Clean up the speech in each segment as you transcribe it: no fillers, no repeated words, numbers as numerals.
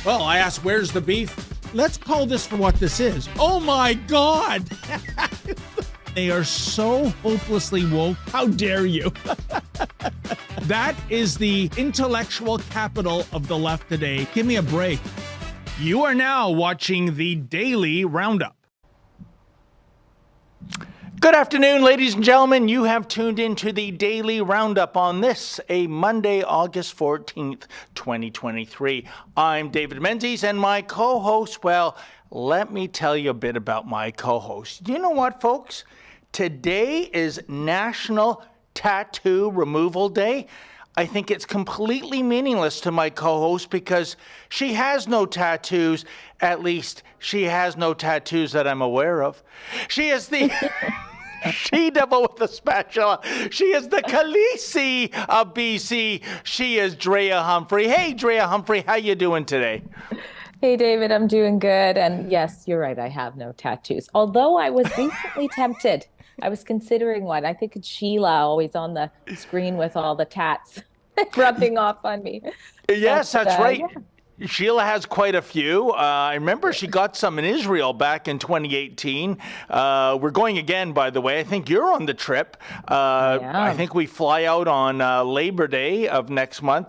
Well, I asked, where's the beef? Let's call this for what this is. Oh my God! They are so hopelessly woke. How dare you? That is the intellectual capital of the left today. Give me a break. You are now watching the Daily Roundup. Good afternoon, ladies and gentlemen. You have tuned into the Daily Roundup on this, a Monday, August 14th, 2023. I'm David Menzies, and my co-host, well, let me tell you a bit about my co-host. You know what, folks? Today is National Tattoo Removal Day. I think it's completely meaningless to my co-host because she has no tattoos. At least she has no tattoos that I'm aware of. She is the she-devil with the spatula. She is the Khaleesi of BC. She is Drea Humphrey. Hey, Drea Humphrey, how you doing today? Hey, David, I'm doing good. And yes, you're right. I have no tattoos. Although I was recently tempted. I was considering one. I think it's Sheila always on the screen with all the tats rubbing off on me. Yes, that's right. Yeah. Sheila has quite a few. I remember she got some in Israel back in 2018. We're going again, by the way. I think you're on the trip. I think we fly out on Labor Day of next month.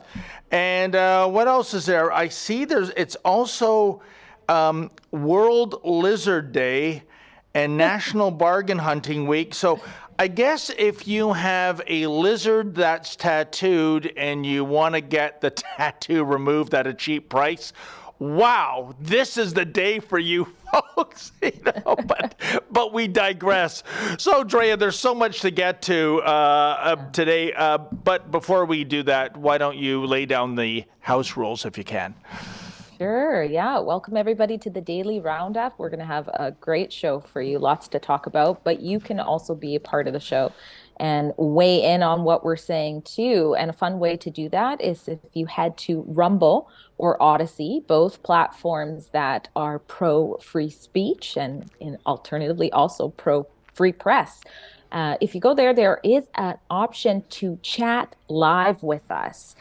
And what else is there? I see it's also World Lizard Day and National Bargain Hunting Week. So I guess if you have a lizard that's tattooed and you want to get the tattoo removed at a cheap price, wow, this is the day for you folks. But we digress. So, Drea, there's so much to get to today. But before we do that, why don't you lay down the house rules if you can? Sure. Yeah. Welcome, everybody, to the Daily Roundup. We're going to have a great show for you, lots to talk about, but you can also be a part of the show and weigh in on what we're saying, too. And a fun way to do that is if you head to Rumble or Odyssey, both platforms that are pro-free speech and alternatively also pro-free press. If you go there, there is an option to chat live with us.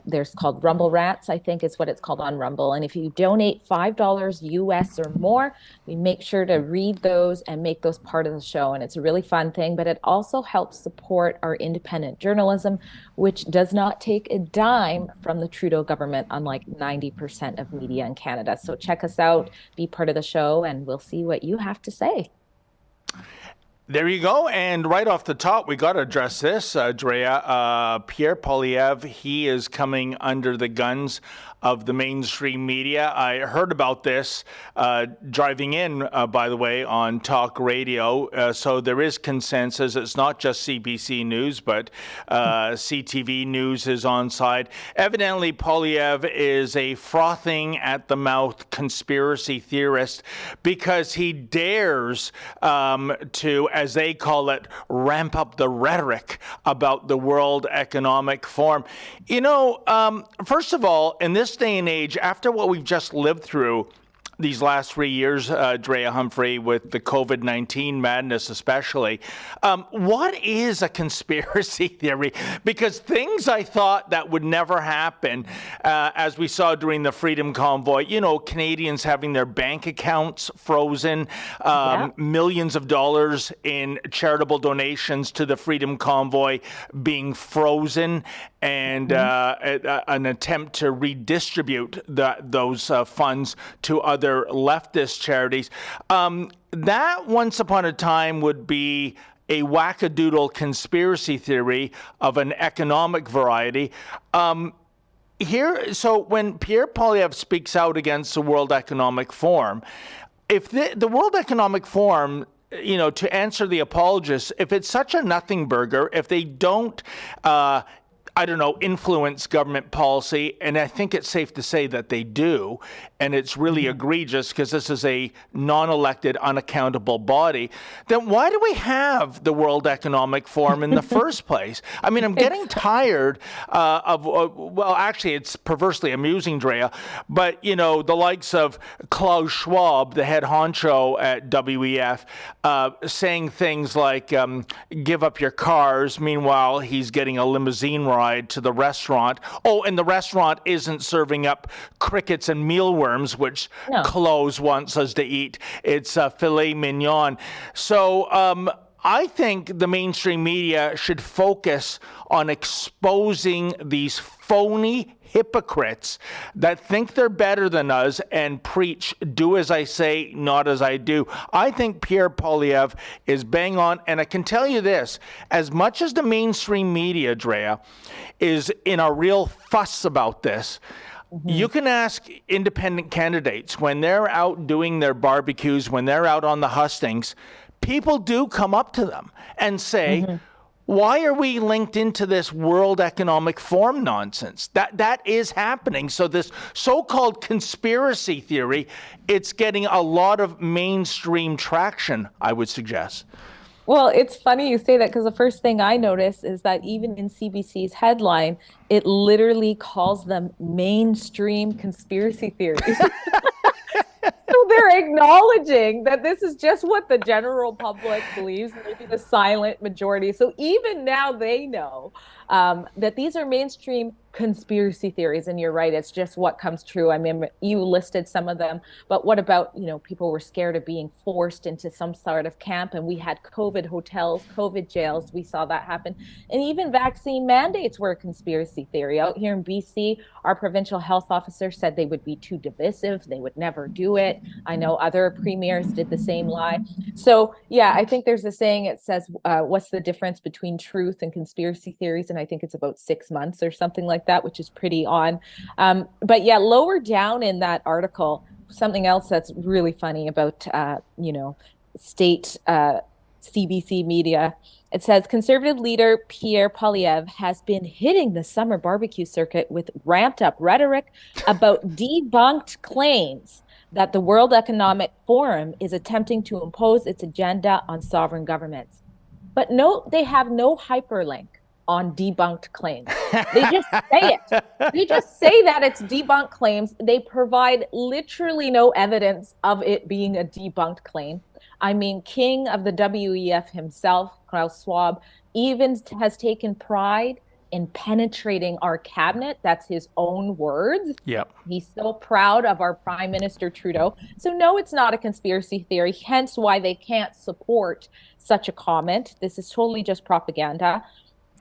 There's called Rumble Rants, I think is what it's called on Rumble. And if you donate $5 US or more, we make sure to read those and make those part of the show. And it's a really fun thing, but it also helps support our independent journalism, which does not take a dime from the Trudeau government, unlike 90% of media in Canada. So check us out, be part of the show, and we'll see what you have to say. There you go. And right off the top, we got to address this, Drea. Pierre Poilievre, he is coming under the guns of the mainstream media. I heard about this driving in, by the way, on talk radio. So there is consensus. It's not just CBC News, but CTV News is on side. Evidently, Poilievre is a frothing at the mouth conspiracy theorist because he dares to, as they call it, ramp up the rhetoric about the World Economic Forum. You know, first of all, in this day and age, after what we've just lived through these last 3 years, Drea Humphrey, with the COVID-19 madness especially, what is a conspiracy theory? Because things I thought that would never happen, as we saw during the Freedom Convoy, you know, Canadians having their bank accounts frozen, millions of dollars in charitable donations to the Freedom Convoy being frozen, and an attempt to redistribute those funds to other leftist charities. That once upon a time would be a wackadoodle conspiracy theory of an economic variety. So when Pierre Poilievre speaks out against the World Economic Forum, if the World Economic Forum, you know, to answer the apologists, if it's such a nothing burger, if they don't influence government policy, and I think it's safe to say that they do, and it's really egregious because this is a non-elected, unaccountable body, then why do we have the World Economic Forum in the first place? I mean, I'm getting tired well, actually, it's perversely amusing, Drea, but, you know, the likes of Klaus Schwab, the head honcho at WEF, saying things like, give up your cars, meanwhile, he's getting a limousine ride Pride to the restaurant. Oh, and the restaurant isn't serving up crickets and mealworms, which Close wants us to eat. It's filet mignon. So I think the mainstream media should focus on exposing these phony hypocrites that think they're better than us and preach, do as I say, not as I do. I think Pierre Poilievre is bang on. And I can tell you this, as much as the mainstream media, Drea, is in a real fuss about this, you can ask independent candidates when they're out doing their barbecues, when they're out on the hustings, people do come up to them and say, why are we linked into this World Economic Forum nonsense? That is happening. So this so-called conspiracy theory, it's getting a lot of mainstream traction, I would suggest. Well, it's funny you say that because the first thing I notice is that even in CBC's headline, it literally calls them mainstream conspiracy theories. So they're acknowledging that this is just what the general public believes, maybe the silent majority. So even now they know that these are mainstream conspiracy theories. And you're right, it's just what comes true. I mean, you listed some of them, but what about, people were scared of being forced into some sort of camp, and we had COVID hotels, COVID jails. We saw that happen. And even vaccine mandates were a conspiracy theory. Out here in BC, our provincial health officer said they would be too divisive. They would never do it. I know other premiers did the same lie. So yeah, I think there's a saying, it says, what's the difference between truth and conspiracy theories? And I think it's about 6 months or something like that, which is pretty on. But yeah, lower down in that article, something else that's really funny about, state CBC media. It says conservative leader Pierre Poilievre has been hitting the summer barbecue circuit with ramped up rhetoric about debunked claims that the World Economic Forum is attempting to impose its agenda on sovereign governments. But note, they have no hyperlink on debunked claims. They just say it. They just say that it's debunked claims. They provide literally no evidence of it being a debunked claim. I mean, king of the WEF himself, Klaus Schwab, even has taken pride in penetrating our cabinet. That's his own words. Yep. He's so proud of our Prime Minister Trudeau. So no, it's not a conspiracy theory, hence why they can't support such a comment. This is totally just propaganda.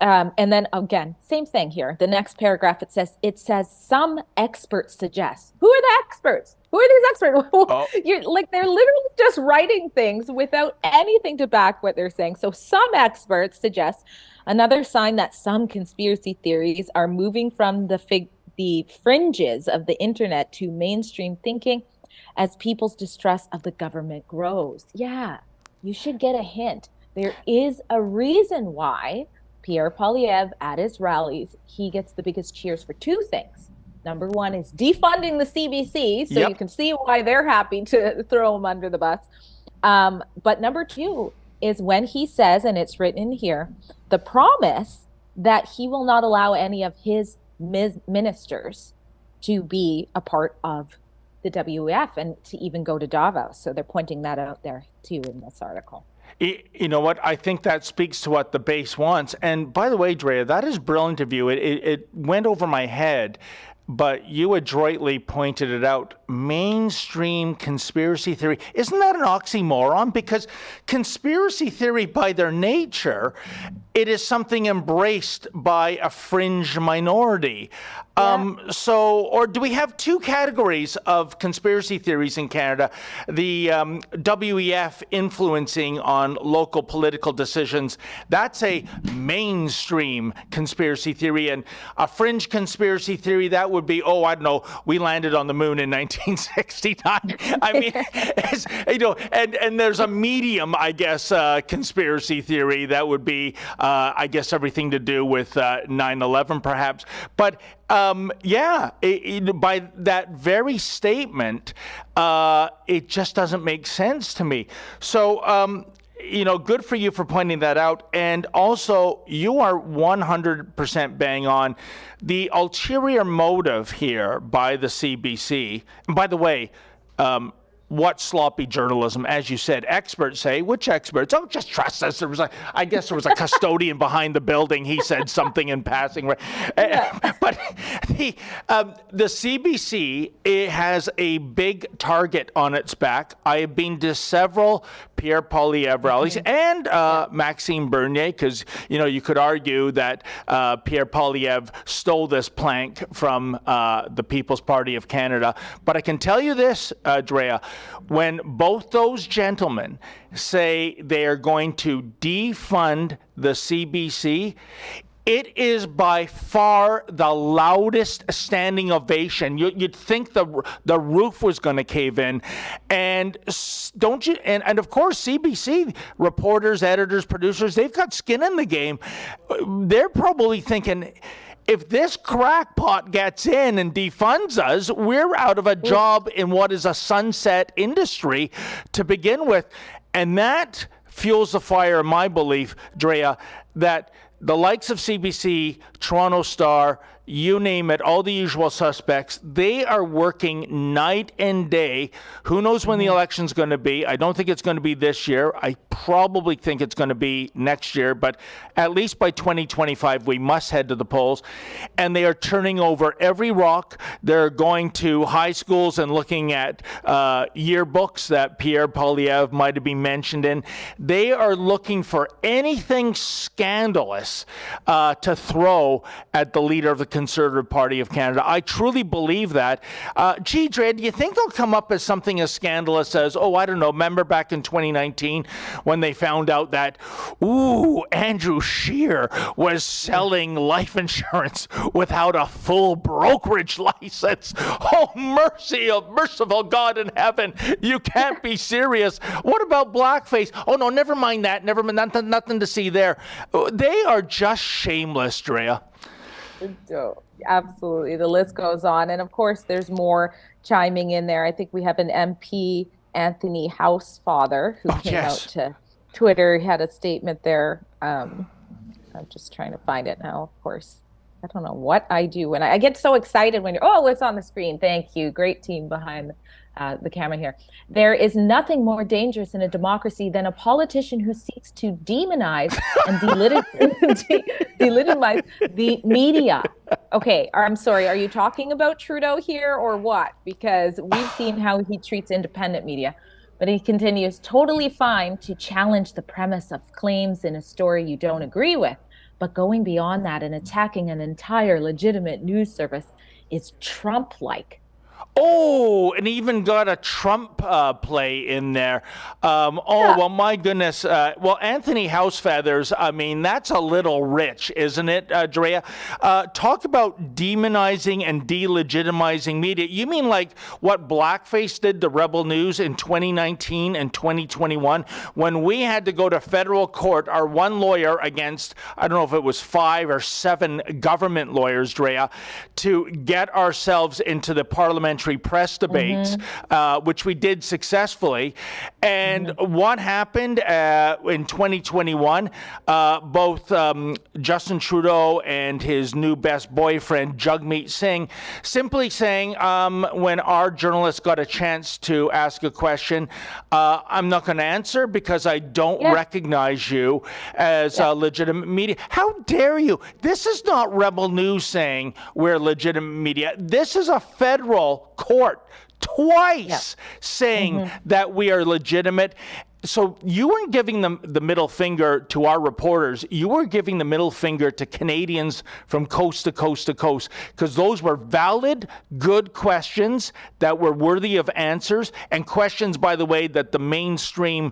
And then again, same thing here. The next paragraph, it says some experts suggest. Who are the experts? Who are these experts? Oh. They're literally just writing things without anything to back what they're saying. So some experts suggest another sign that some conspiracy theories are moving from the fringes of the internet to mainstream thinking as people's distrust of the government grows. Yeah, you should get a hint. There is a reason why Pierre Poilievre at his rallies, he gets the biggest cheers for two things. Number one is defunding the CBC, so you can see why they're happy to throw him under the bus. But number two is when he says, and it's written in here, the promise that he will not allow any of his ministers to be a part of the WEF and to even go to Davos. So they're pointing that out there too in this article. You know what? I think that speaks to what the base wants. And by the way, Drea, that is brilliant of you. It went over my head, but you adroitly pointed it out. Mainstream conspiracy theory. Isn't that an oxymoron? Because conspiracy theory, by their nature, it is something embraced by a fringe minority. Or do we have two categories of conspiracy theories in Canada? The WEF influencing on local political decisions, that's a mainstream conspiracy theory. And a fringe conspiracy theory, that would be, we landed on the moon in 1969. I mean, and there's a medium, I guess, conspiracy theory that would be, everything to do with 9/11 perhaps. But by that very statement, it just doesn't make sense to me. So, good for you for pointing that out. And also, you are 100% bang on. The ulterior motive here by the CBC, and by the way, what sloppy journalism? As you said, experts say, which experts? Oh, just trust us. I guess there was a custodian behind the building. He said something in passing. Yeah. But the CBC, it has a big target on its back. I have been to several Pierre Poilievre rallies and Maxime Bernier, because, you could argue that Pierre Poilievre stole this plank from the People's Party of Canada. But I can tell you this, Drea, when both those gentlemen say they are going to defund the CBC, it is by far the loudest standing ovation. You'd think the roof was going to cave in, and don't you? And of course, CBC reporters, editors, producers, they've got skin in the game. They're probably thinking, if this crackpot gets in and defunds us, we're out of a job in what is a sunset industry to begin with. And that fuels the fire, in my belief, Drea, that the likes of CBC, Toronto Star, you name it, all the usual suspects, they are working night and day. Who knows when the election's going to be? I don't think it's going to be this year. I probably think it's going to be next year, but at least by 2025, we must head to the polls. And they are turning over every rock. They're going to high schools and looking at yearbooks that Pierre Poilievre might have been mentioned in. They are looking for anything scandalous to throw at the leader of the Conservative Party of Canada. I truly believe that. Dre, do you think they'll come up as something as scandalous as, I don't know, remember back in 2019 when they found out that, Andrew Scheer was selling life insurance without a full brokerage license? Oh, merciful God in heaven, you can't be serious. What about blackface? Oh, no, never mind that. Never mind, nothing to see there. They are just shameless, Drea. Absolutely. The list goes on. And of course, there's more chiming in there. I think we have an MP, Anthony Housefather, who came out to Twitter. He had a statement there. I'm just trying to find it now, of course. I don't know what I do when I get so excited when it's on the screen. Thank you. Great team behind the camera here. There is nothing more dangerous in a democracy than a politician who seeks to demonize and delegitimize the media. Okay, I'm sorry. Are you talking about Trudeau here or what? Because we've seen how he treats independent media. But he continues, totally fine to challenge the premise of claims in a story you don't agree with. But going beyond that and attacking an entire legitimate news service is Trump-like. Oh, and even got a Trump play in there. Well, my goodness. Anthony Housefeathers, I mean, that's a little rich, isn't it, Drea? Talk about demonizing and delegitimizing media. You mean like what Blackface did to Rebel News in 2019 and 2021 when we had to go to federal court, our one lawyer against, I don't know if it was 5 or 7 government lawyers, Drea, to get ourselves into the parliamentary press debates, which we did successfully. And what happened in 2021, both Justin Trudeau and his new best boyfriend, Jagmeet Singh, simply saying, when our journalists got a chance to ask a question, I'm not going to answer because I don't recognize you as legitimate media. How dare you? This is not Rebel News saying we're legitimate media. This is a federal court twice saying that we are legitimate. So you weren't giving them the middle finger to our reporters. You were giving the middle finger to Canadians from coast to coast to coast, because those were valid, good questions that were worthy of answers, and questions, by the way, that the mainstream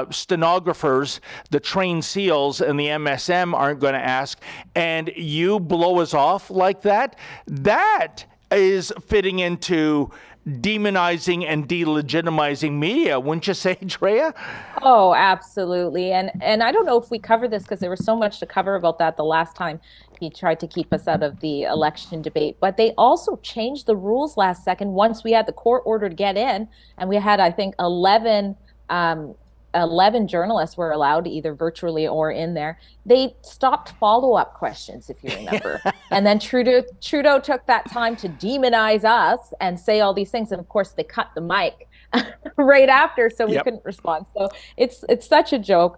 stenographers, the trained SEALs, and the MSM aren't going to ask. And you blow us off like that? That is fitting into demonizing and delegitimizing media, wouldn't you say, Drea? Oh, absolutely. And I don't know if we covered this because there was so much to cover about that the last time he tried to keep us out of the election debate. But they also changed the rules last second once we had the court order to get in, and we had, I think, 11 journalists were allowed either virtually or in there. They stopped follow-up questions, if you remember. And then Trudeau took that time to demonize us and say all these things. And of course, they cut the mic right after, so we couldn't respond. So it's such a joke.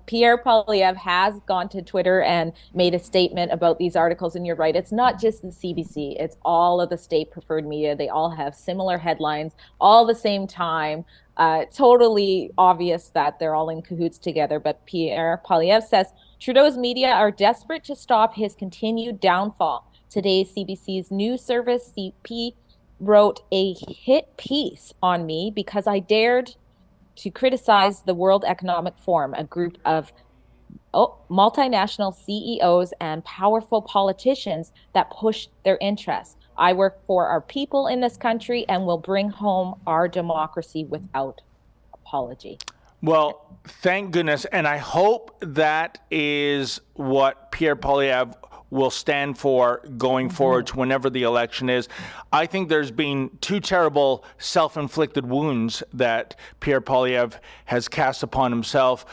Pierre Poilievre has gone to Twitter and made a statement about these articles. And you're right, it's not just the CBC, it's all of the state preferred media. They all have similar headlines, all the same time. Totally obvious that they're all in cahoots together. But Pierre Poilievre says Trudeau's media are desperate to stop his continued downfall. Today, CBC's news service, CP, wrote a hit piece on me because I dared to criticize the World Economic Forum, a group of multinational CEOs and powerful politicians that push their interests. I work for our people in this country and will bring home our democracy without apology. Well, thank goodness. And I hope that is what Pierre Poilievre will stand for going forward to whenever the election is. I think there's been two terrible self-inflicted wounds that Pierre Poilievre has cast upon himself,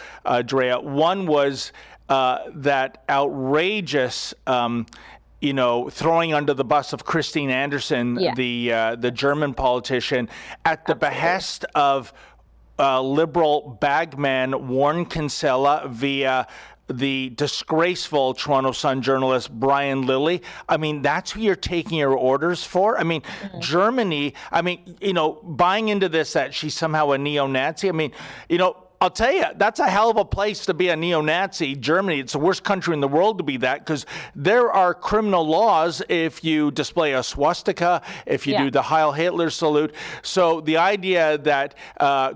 Drea. One was that outrageous throwing under the bus of Christine Anderson, the German politician, at the behest of liberal bagman Warren Kinsella via the disgraceful Toronto Sun journalist Brian Lilley. I mean, that's who you're taking your orders for? I mean, Germany, buying into this that she's somehow a neo-Nazi. I mean, I'll tell you, that's a hell of a place to be a neo-Nazi. Germany, it's the worst country in the world to be that, because there are criminal laws if you display a swastika, if you do the Heil Hitler salute. So the idea that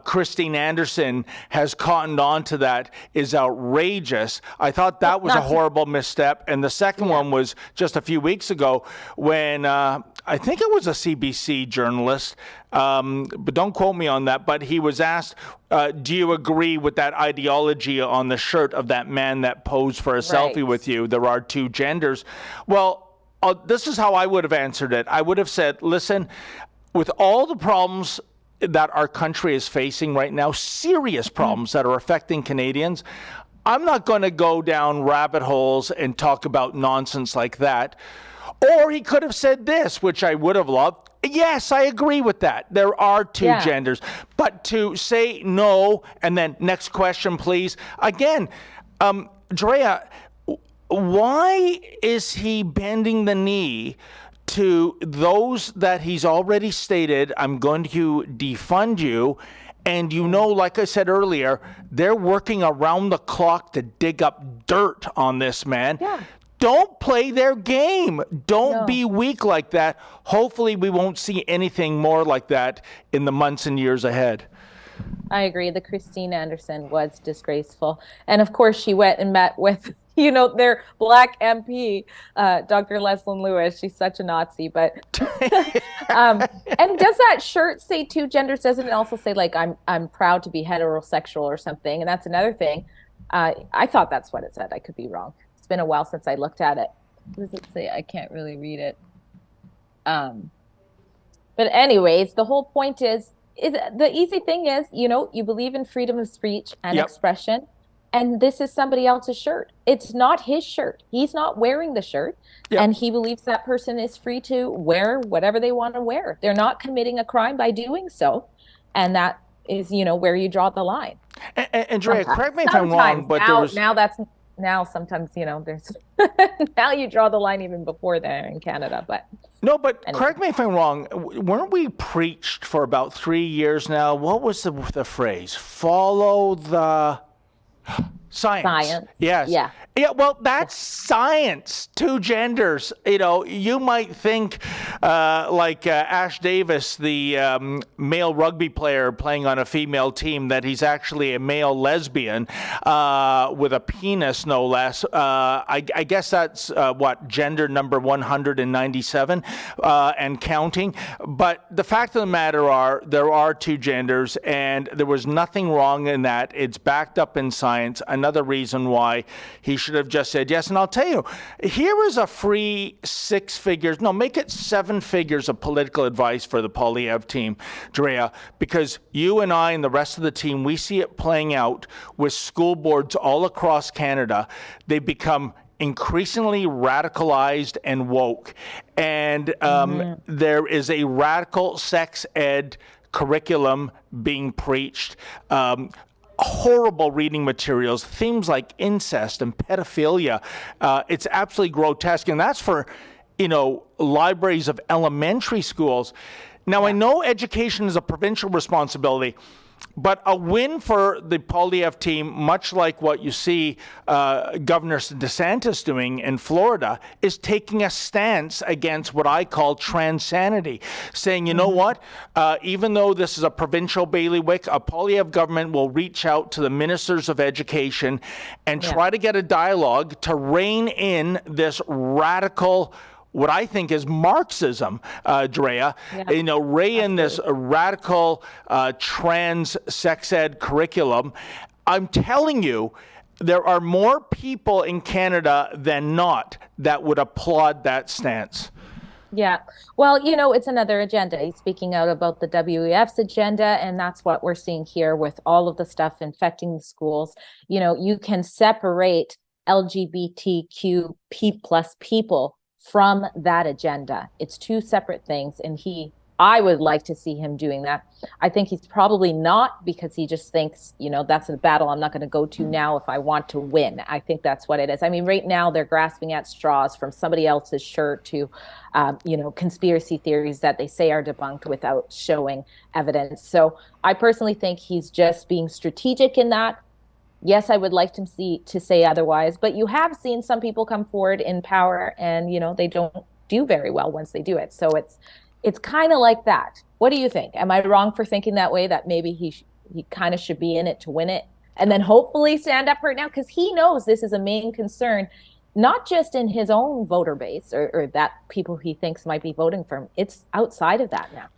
Christine Anderson has cottoned on to that is outrageous. I thought that was a horrible misstep. And the second one was just a few weeks ago when I think it was a CBC journalist, but don't quote me on that, but he was asked, do you agree with that ideology on the shirt of that man that posed for a selfie with you? There are two genders. Well, this is how I would have answered it. I would have said, listen, with all the problems that our country is facing right now, serious problems that are affecting Canadians, I'm not going to go down rabbit holes and talk about nonsense like that. Or he could have said this, which I would have loved. Yes, I agree with that. There are two genders. But to say no, and then next question, please. Again, Drea, why is he bending the knee to those that he's already stated, I'm going to defund you? And like I said earlier, they're working around the clock to dig up dirt on this man. Yeah. Don't play their game. Don't be weak like that. Hopefully we won't see anything more like that in the months and years ahead. I agree. The Christine Anderson was disgraceful. And of course she went and met with, their Black MP, Dr. Leslyn Lewis. She's such a Nazi, but and does that shirt say two genders? Doesn't it also say like I'm proud to be heterosexual or something? And that's another thing. I thought that's what it said. I could be wrong. It's been a while since I looked at it. What does it say? I can't really read it. But anyways, the whole point is the easy thing is, you believe in freedom of speech and expression, and this is somebody else's shirt. It's not his shirt. He's not wearing the shirt, and he believes that person is free to wear whatever they want to wear. They're not committing a crime by doing so, and that is, where you draw the line. And Drea, correct me if I'm wrong, but now sometimes, there's now you draw the line even before there in Canada, but anyway. Correct me if I'm wrong. Weren't we preached for about 3 years now? What was the phrase? Follow the science. Yes. Yeah. Yeah. Well, that's science. Two genders. You might think like Ash Davis, the male rugby player playing on a female team, that he's actually a male lesbian with a penis, no less. I guess that's gender number 197 and counting. But the fact of the matter there are two genders, and there was nothing wrong in that. It's backed up in science. Another reason why he should have just said yes. And I'll tell you, here is a free make it 7 figures of political advice for the Poilievre team, Drea, because you and I and the rest of the team, we see it playing out with school boards all across Canada. They become increasingly radicalized and woke. And there is a radical sex ed curriculum being preached. Horrible reading materials, themes like incest and pedophilia. It's absolutely grotesque. And that's for, libraries of elementary schools. Now, I know education is a provincial responsibility, but a win for the Poilievre team, much like what you see Governor DeSantis doing in Florida, is taking a stance against what I call transanity, saying, you know what, even though this is a provincial bailiwick, a Poilievre government will reach out to the ministers of education and try to get a dialogue to rein in this radical, what I think is Marxism, Drea, in this radical trans sex ed curriculum. I'm telling you, there are more people in Canada than not that would applaud that stance. Yeah. Well, it's another agenda. He's speaking out about the WEF's agenda, and that's what we're seeing here with all of the stuff infecting the schools. You can separate LGBTQ+ people from that agenda. It's two separate things, and I would like to see him doing that. I think he's probably not, because he just thinks, that's a battle I'm not going to go to now if I want to win. I think that's what it is. I mean, right now they're grasping at straws from somebody else's shirt to, conspiracy theories that they say are debunked without showing evidence. So I personally think he's just being strategic in that. Yes, I would like to say otherwise, but you have seen some people come forward in power and, they don't do very well once they do it. So it's kind of like that. What do you think? Am I wrong for thinking that way, that maybe he kind of should be in it to win it and then hopefully stand up for it now? Because he knows this is a main concern, not just in his own voter base or that people he thinks might be voting for him. It's outside of that now.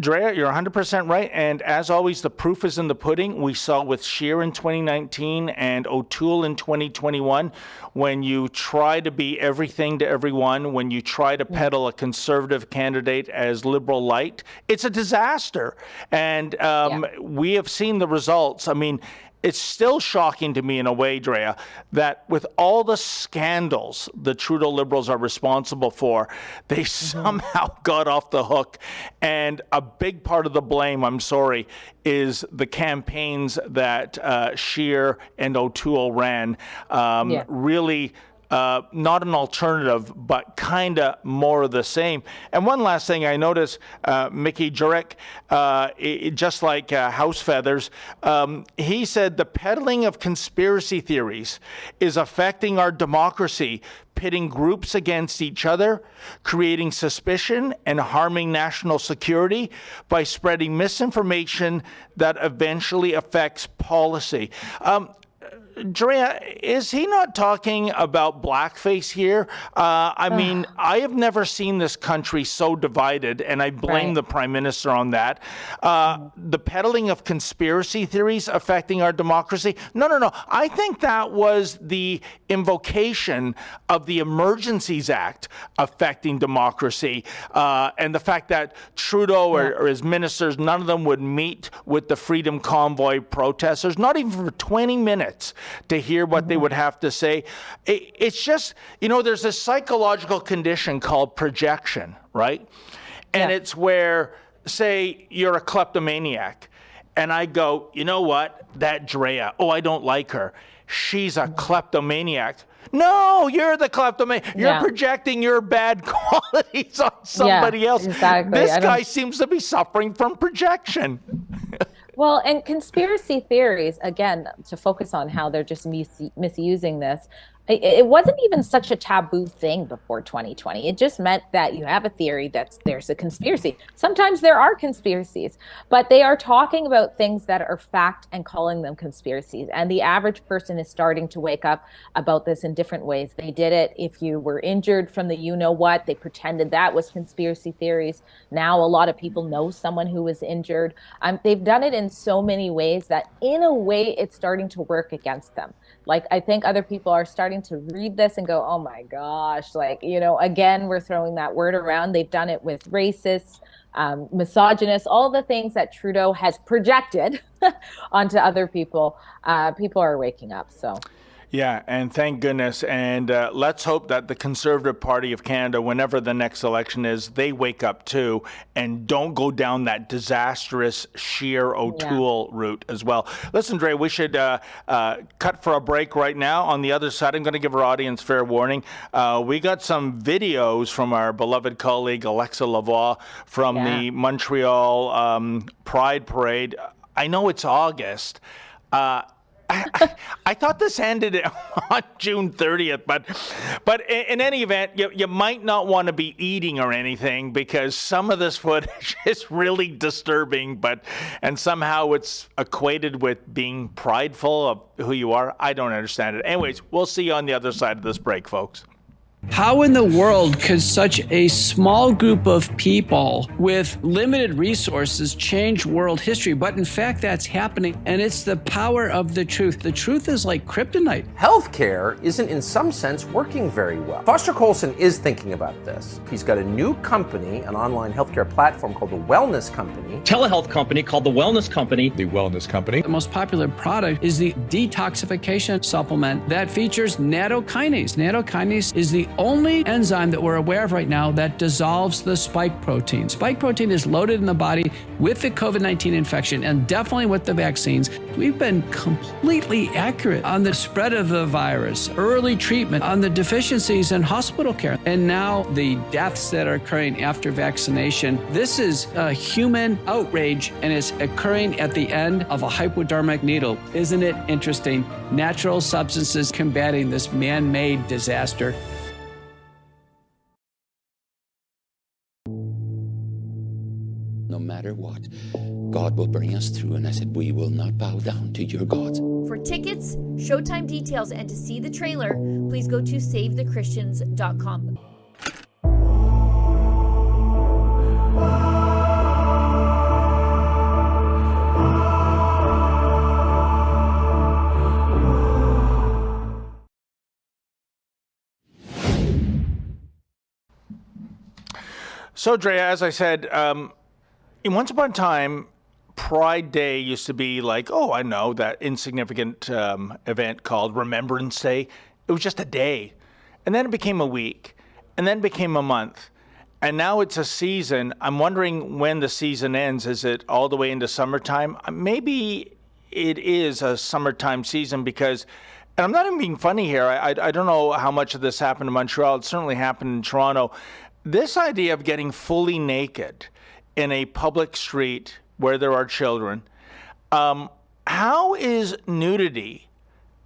Drea, you're 100% right. And as always, the proof is in the pudding. We saw with Scheer in 2019 and O'Toole in 2021, when you try to be everything to everyone, when you try to peddle a conservative candidate as liberal light, it's a disaster. And we have seen the results. I mean, it's still shocking to me in a way, Drea, that with all the scandals the Trudeau Liberals are responsible for, they somehow got off the hook. And a big part of the blame, I'm sorry, is the campaigns that Scheer and O'Toole ran. Really not an alternative, but kind of more of the same. And one last thing I noticed, Mickey Jurek, just like House Feathers, he said the peddling of conspiracy theories is affecting our democracy, pitting groups against each other, creating suspicion, and harming national security by spreading misinformation that eventually affects policy. Drea, is he not talking about blackface here? I mean, I have never seen this country so divided, and I blame the Prime Minister on that. The peddling of conspiracy theories affecting our democracy? No. I think that was the invocation of the Emergencies Act affecting democracy, and the fact that Trudeau or his ministers, none of them would meet with the Freedom Convoy protesters, not even for 20 minutes, to hear what they would have to say. It's just, there's a psychological condition called projection, right? And it's where, say, you're a kleptomaniac, and I go, you know what, that Drea, I don't like her. She's a kleptomaniac. No, you're the kleptomaniac. You're projecting your bad qualities on somebody else. Exactly. This guy seems to be suffering from projection. Well, and conspiracy theories, again, to focus on how they're just misusing this, it wasn't even such a taboo thing before 2020. It just meant that you have a theory that there's a conspiracy. Sometimes there are conspiracies, but they are talking about things that are fact and calling them conspiracies. And the average person is starting to wake up about this in different ways. They did it if you were injured from the you-know-what. They pretended that was conspiracy theories. Now a lot of people know someone who was injured. They've done it in so many ways that in a way it's starting to work against them. Like, I think other people are starting to read this and go, oh my gosh, again, we're throwing that word around. They've done it with racists, misogynists, all the things that Trudeau has projected onto other people. People are waking up, so. Yeah, and thank goodness. And let's hope that the Conservative Party of Canada, whenever the next election is, they wake up too and don't go down that disastrous Scheer O'Toole route as well. Listen, Dre, we should cut for a break right now. On the other side, I'm going to give our audience fair warning. We got some videos from our beloved colleague Alexa Lavoie from the Montreal Pride Parade. I know it's August. I thought this ended on June 30th, but in any event, you might not want to be eating or anything because some of this footage is really disturbing, and somehow it's equated with being prideful of who you are. I don't understand it. Anyways, we'll see you on the other side of this break, folks. How in the world could such a small group of people with limited resources change world history? But in fact, that's happening, and it's the power of the truth. The truth is like kryptonite. Healthcare isn't in some sense working very well. Foster Colson is thinking about this. He's got a new company, an online healthcare platform called the Wellness Company. Telehealth company called the Wellness Company. The Wellness Company. The most popular product is the detoxification supplement that features nattokinase. Nattokinase is the only enzyme that we're aware of right now that dissolves the spike protein. Spike protein is loaded in the body with the COVID-19 infection and definitely with the vaccines. We've been completely accurate on the spread of the virus, early treatment, on the deficiencies in hospital care, and now the deaths that are occurring after vaccination. This is a human outrage, and it's occurring at the end of a hypodermic needle. Isn't it interesting? Natural substances combating this man-made disaster. No matter what, God will bring us through. And I said, we will not bow down to your gods. For tickets, showtime details, and to see the trailer, please go to SaveTheChristians.com. So, Drea, as I said, once upon a time, Pride Day used to be like, oh, I know, that insignificant event called Remembrance Day. It was just a day. And then it became a week. And then it became a month. And now it's a season. I'm wondering when the season ends. Is it all the way into summertime? Maybe it is a summertime season because, and I'm not even being funny here, I don't know how much of this happened in Montreal. It certainly happened in Toronto. This idea of getting fully naked in a public street where there are children, how is nudity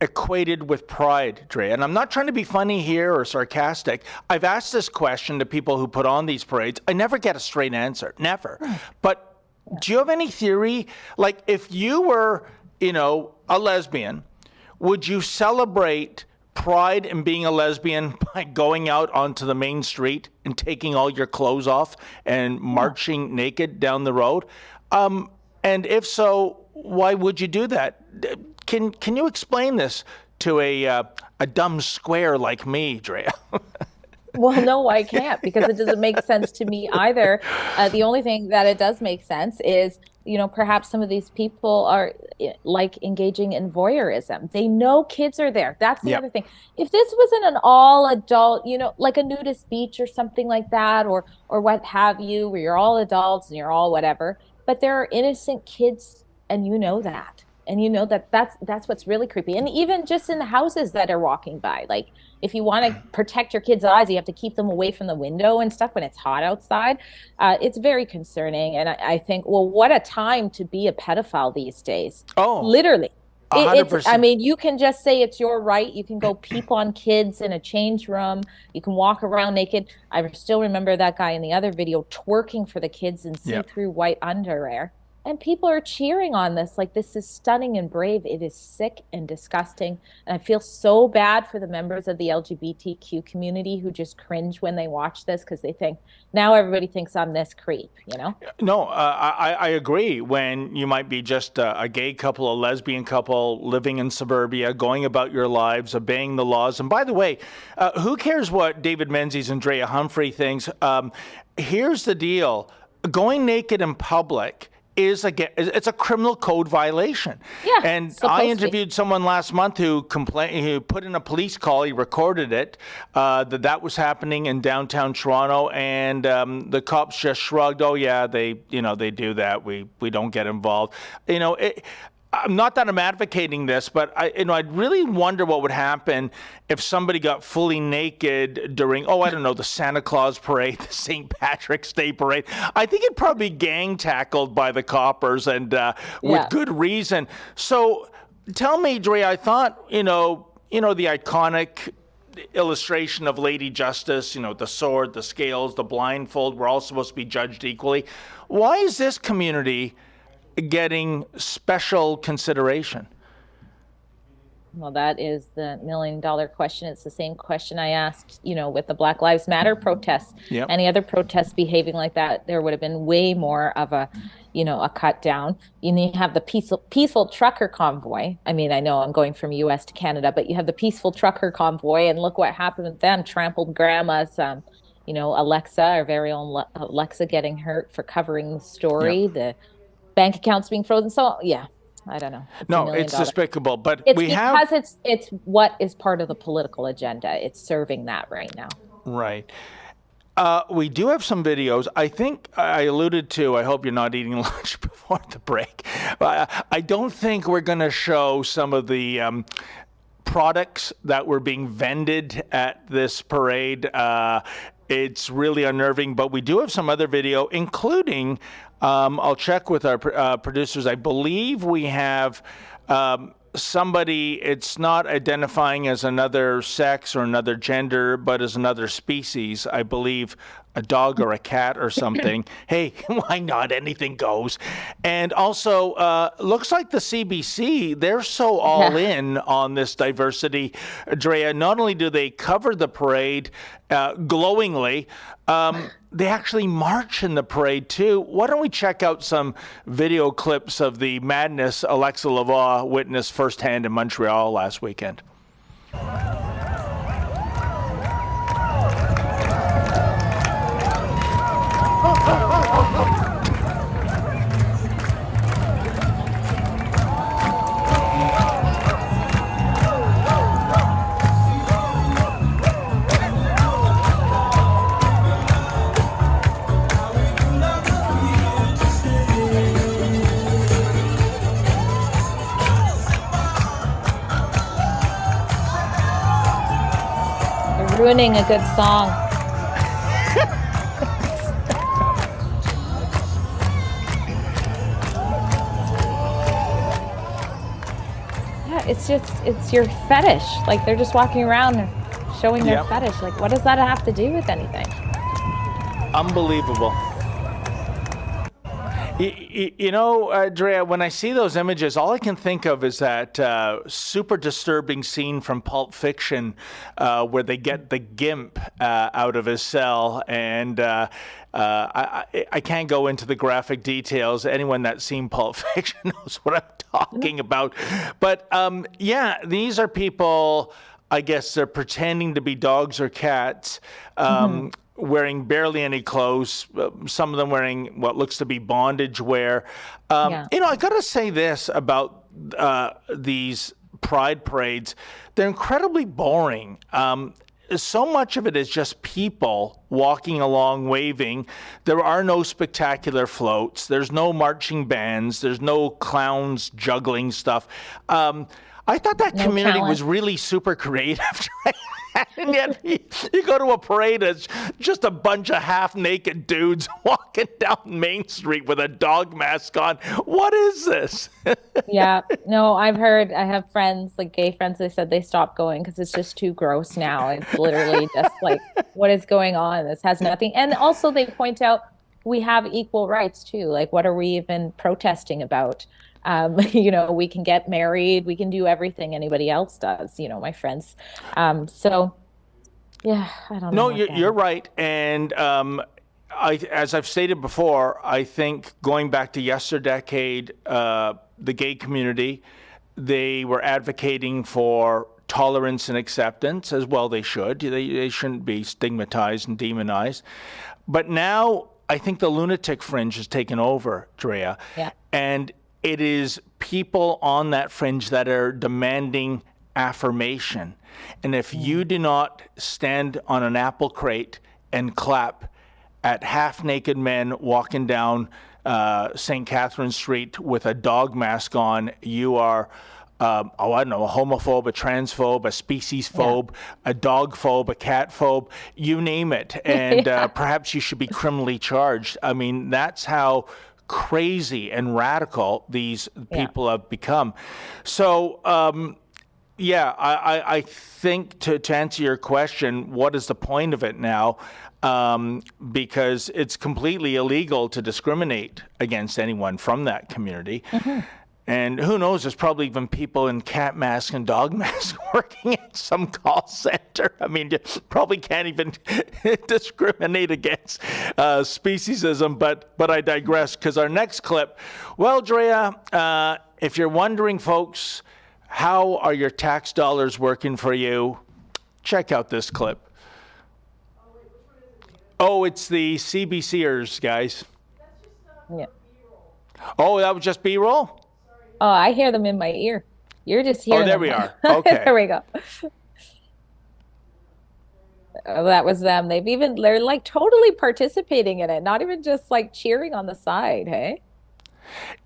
equated with pride, Dre? And I'm not trying to be funny here or sarcastic. I've asked this question to people who put on these parades. I never get a straight answer, never. But do you have any theory? Like, if you were, a lesbian, would you celebrate pride in being a lesbian by going out onto the main street and taking all your clothes off and marching naked down the road? And if so, why would you do that? Can you explain this to a dumb square like me, Drea? Well, no, I can't, because it doesn't make sense to me either. The only thing that it does make sense is, perhaps some of these people are like engaging in voyeurism. They know kids are there. That's the other thing. If this wasn't an all adult, like a nudist beach or something like that, or what have you, where you're all adults and you're all whatever, but there are innocent kids, and that. And that's what's really creepy. And even just in the houses that are walking by, like, if you want to protect your kids' eyes, you have to keep them away from the window and stuff when it's hot outside. It's very concerning. And I think, well, what a time to be a pedophile these days. Oh, literally. You can just say it's your right. You can go peep on kids in a change room. You can walk around naked. I still remember that guy in the other video twerking for the kids in see-through white underwear. And people are cheering on this. Like, this is stunning and brave. It is sick and disgusting. And I feel so bad for the members of the LGBTQ community who just cringe when they watch this, because they think, now everybody thinks I'm this creep, No, I agree. When you might be just a gay couple, a lesbian couple living in suburbia, going about your lives, obeying the laws. And by the way, who cares what David Menzies and Drea Humphrey thinks? Here's the deal. Going naked in public it's a criminal code violation. Yeah, And supposed I to be. interviewed someone last month who put in a police call. He recorded it, that was happening in downtown Toronto, and the cops just shrugged. Oh yeah, they do that. We don't get involved. Not that I'm advocating this, but I'd really wonder what would happen if somebody got fully naked during, the Santa Claus parade, the St. Patrick's Day parade. I think it'd probably be gang tackled by the coppers, and with good reason. So tell me, Dre, I thought, the iconic illustration of Lady Justice, the sword, the scales, the blindfold, we're all supposed to be judged equally. Why is this community getting special consideration? Well, that is the $1 million question. It's the same question I asked, with the Black Lives Matter protests. Yep. Any other protests behaving like that, there would have been way more of a cut down. You have the peaceful trucker convoy. I mean, I know I'm going from US to Canada, but you have the peaceful trucker convoy, and look what happened with them. Trampled grandmas, Alexa, our very own Alexa, getting hurt for covering the story. Yep. The bank accounts being frozen. So yeah, I don't know. It's despicable, but it's what is part of the political agenda. It's serving that right now. Right. We do have some videos. I think I alluded to, I hope you're not eating lunch before the break. I don't think we're going to show some of the products that were being vended at this parade. It's really unnerving, but we do have some other video, including, I'll check with our producers. I believe we have somebody, it's not identifying as another sex or another gender, but as another species. I believe a dog or a cat or something. Hey, why not? Anything goes. And also, looks like the CBC, they're so all in on this diversity. Drea, not only do they cover the parade glowingly, they actually march in the parade too. Why don't we check out some video clips of the madness Alexa Lavoie witnessed firsthand in Montreal last weekend? Ruining a good song. Yeah, it's your fetish. Like, they're just walking around showing their fetish. Like, what does that have to do with anything? Unbelievable. Drea, when I see those images, all I can think of is that super disturbing scene from Pulp Fiction where they get the gimp out of his cell. And I can't go into the graphic details. Anyone that's seen Pulp Fiction knows what I'm talking about. But these are people, I guess they're pretending to be dogs or cats. Wearing barely any clothes, some of them wearing what looks to be bondage wear. I got to say this about these pride parades. They're incredibly boring. So much of it is just people walking along, waving. There are no spectacular floats. There's no marching bands. There's no clowns juggling stuff. I thought that community was really super creative. And yet you go to a parade, it's just a bunch of half-naked dudes walking down Main Street with a dog mask on. What is this? Yeah, no, I have friends, like gay friends, they said they stopped going because it's just too gross now. It's literally just like, what is going on? This has nothing. And also they point out we have equal rights too. Like, what are we even protesting about? We can get married, we can do everything anybody else does, my friends. So, yeah, I don't know. No, you're right. And as I've stated before, I think going back to yesterdecade, the gay community, they were advocating for tolerance and acceptance, as well they should. They shouldn't be stigmatized and demonized. But now I think the lunatic fringe has taken over, Drea. Yeah. And it is people on that fringe that are demanding affirmation. And if you do not stand on an apple crate and clap at half-naked men walking down St. Catherine Street with a dog mask on, you are, I don't know, a homophobe, a transphobe, a species phobe, a dog phobe, a cat phobe, you name it. And perhaps you should be criminally charged. I mean, that's how crazy and radical these people have become. So, I think to answer your question, what is the point of it now? Because it's completely illegal to discriminate against anyone from that community. And who knows, there's probably even people in cat masks and dog masks working at some call center. I mean, you probably can't even discriminate against speciesism, but I digress, because our next clip, well, Drea, if you're wondering, folks, how are your tax dollars working for you, check out this clip. Oh, it's the CBCers, guys. Yeah. Oh, that was just B-roll? Oh, I hear them in my ear. You're just hearing Oh, there them. we are. Okay. There we go. Oh, that was them. They're like totally participating in it, not even just like cheering on the side, hey?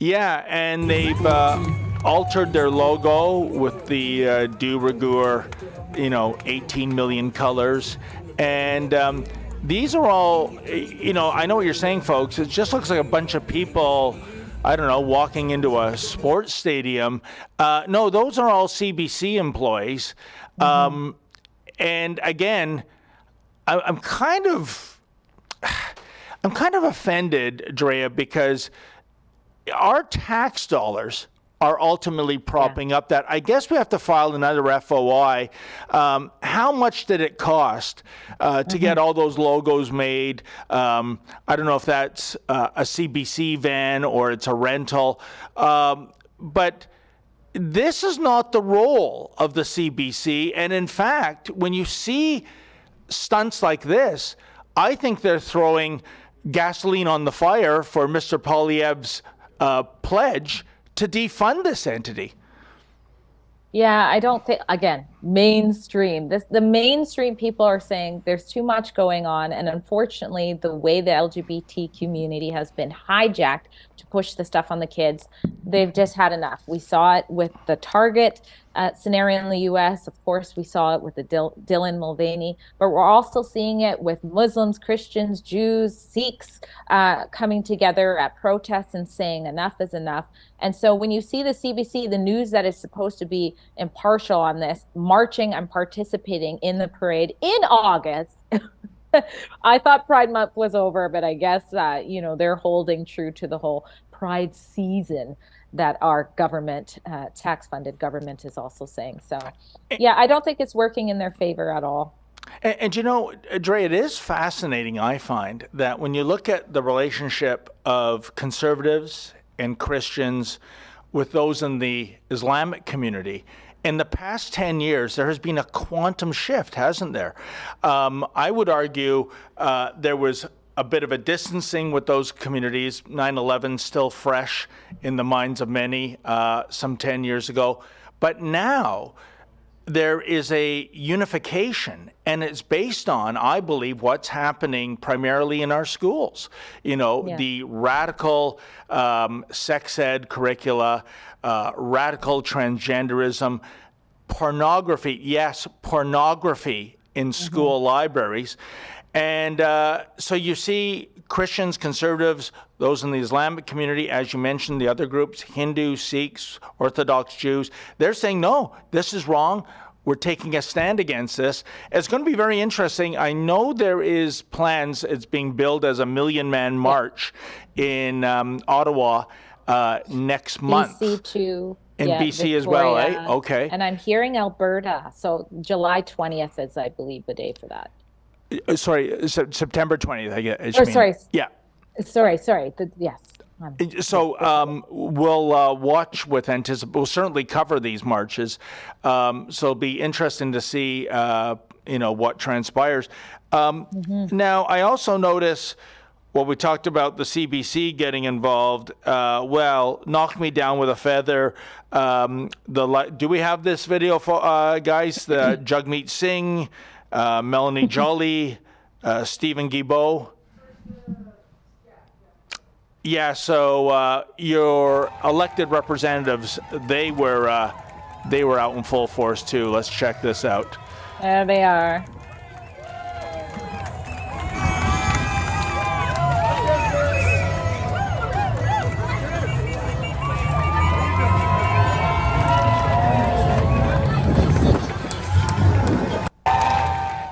Yeah, and they've altered their logo with the de rigueur, 18 million colors. And these are all, I know what you're saying, folks. It just looks like a bunch of people, I don't know, walking into a sports stadium. No, those are all CBC employees. And again, I'm kind of offended, Drea, because our tax dollars are ultimately propping up that. I guess we have to file another FOI. How much did it cost to get all those logos made? I don't know if that's a CBC van or it's a rental. But this is not the role of the CBC. And in fact, when you see stunts like this, I think they're throwing gasoline on the fire for Mr. Poilievre's pledge to defund this entity. Yeah, I don't think, again, mainstream. The mainstream people are saying there's too much going on. And unfortunately, the way the LGBT community has been hijacked to push the stuff on the kids, they've just had enough. We saw it with the Target scenario in the US. Of course, we saw it with the Dylan Mulvaney, but we're also seeing it with Muslims, Christians, Jews, Sikhs coming together at protests and saying enough is enough. And so when you see the CBC, the news that is supposed to be impartial on this, marching and participating in the parade in August, I thought Pride Month was over, but I guess, they're holding true to the whole Pride season that our government, tax-funded government, is also saying. So, yeah, I don't think it's working in their favor at all. And Dre, it is fascinating, I find, that when you look at the relationship of conservatives and Christians with those in the Islamic community, in the past 10 years, there has been a quantum shift, hasn't there? I would argue there was a bit of a distancing with those communities. 9/11 still fresh in the minds of many some 10 years ago. But now there is a unification, and it's based on, I believe, what's happening primarily in our schools. The radical sex ed curricula, radical transgenderism, pornography, yes, pornography in school libraries. And so you see Christians, conservatives, those in the Islamic community, as you mentioned, the other groups, Hindu, Sikhs, Orthodox Jews, they're saying, no, this is wrong. We're taking a stand against this. It's going to be very interesting. I know there is plans. It's being billed as a 1 million-man march in Ottawa next month. BC too. In BC as well, eh? Okay. And I'm hearing Alberta. So July 20th is, I believe, the day for that. Sorry, September 20th, I guess. Sorry. Yeah. Sorry. Yes. So we'll watch with anticipation. We'll certainly cover these marches. So it'll be interesting to see, what transpires. Now, I also notice Well, we talked about the CBC getting involved. Well, knocked me down with a feather. Do we have this video, guys? The Jagmeet Singh, Melanie Joly, Stephen Guilbeault. Yeah, so your elected representatives, they were out in full force too. Let's check this out. There they are.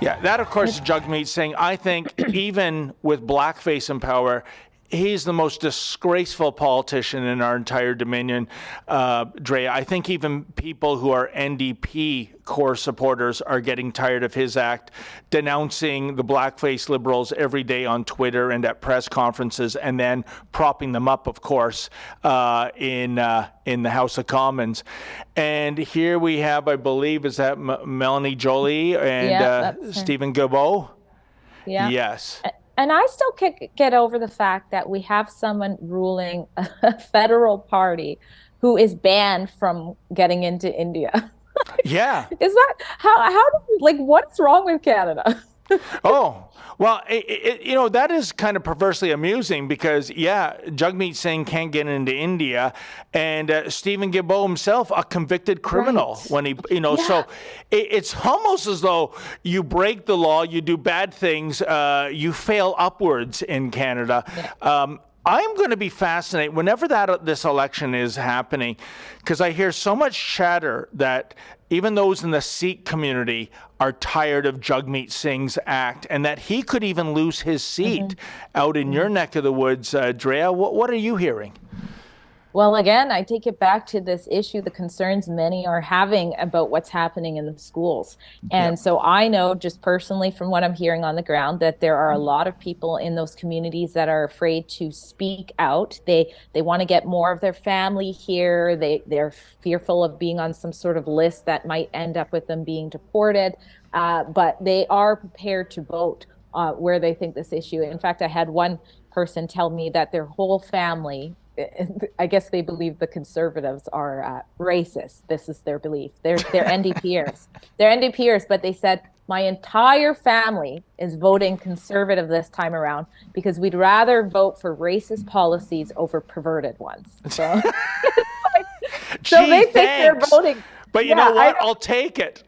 Yeah, that of course is Jagmeet Singh. I think even with blackface in power, he's the most disgraceful politician in our entire Dominion, Drea. I think even people who are NDP core supporters are getting tired of his act, denouncing the blackface Liberals every day on Twitter and at press conferences, and then propping them up, of course, in the House of Commons. And here we have, I believe, is that Melanie Joly and Stephen Guilbeault? Yeah. Yes. And I still can't get over the fact that we have someone ruling a federal party who is banned from getting into India. Yeah. Is that what's wrong with Canada? Oh, well, that is kind of perversely amusing because, Jagmeet Singh can't get into India, and Stephen Guilbeault himself, a convicted criminal, when he, so it's almost as though you break the law, you do bad things, you fail upwards in Canada. Yeah. I'm going to be fascinated whenever this election is happening, because I hear so much chatter that even those in the Sikh community are tired of Jagmeet Singh's act, and that he could even lose his seat out in your neck of the woods. Drea, what are you hearing? Well, again, I take it back to this issue, the concerns many are having about what's happening in the schools. And so I know just personally from what I'm hearing on the ground that there are a lot of people in those communities that are afraid to speak out. They want to get more of their family here. They're fearful of being on some sort of list that might end up with them being deported. But they are prepared to vote where they think this issue. In fact, I had one person tell me that their whole family, I guess they believe the Conservatives are racist. This is their belief. They're NDPers. They're NDPers, but they said, my entire family is voting Conservative this time around because we'd rather vote for racist policies over perverted ones. So, they think they're voting. But you know what? I'll take it.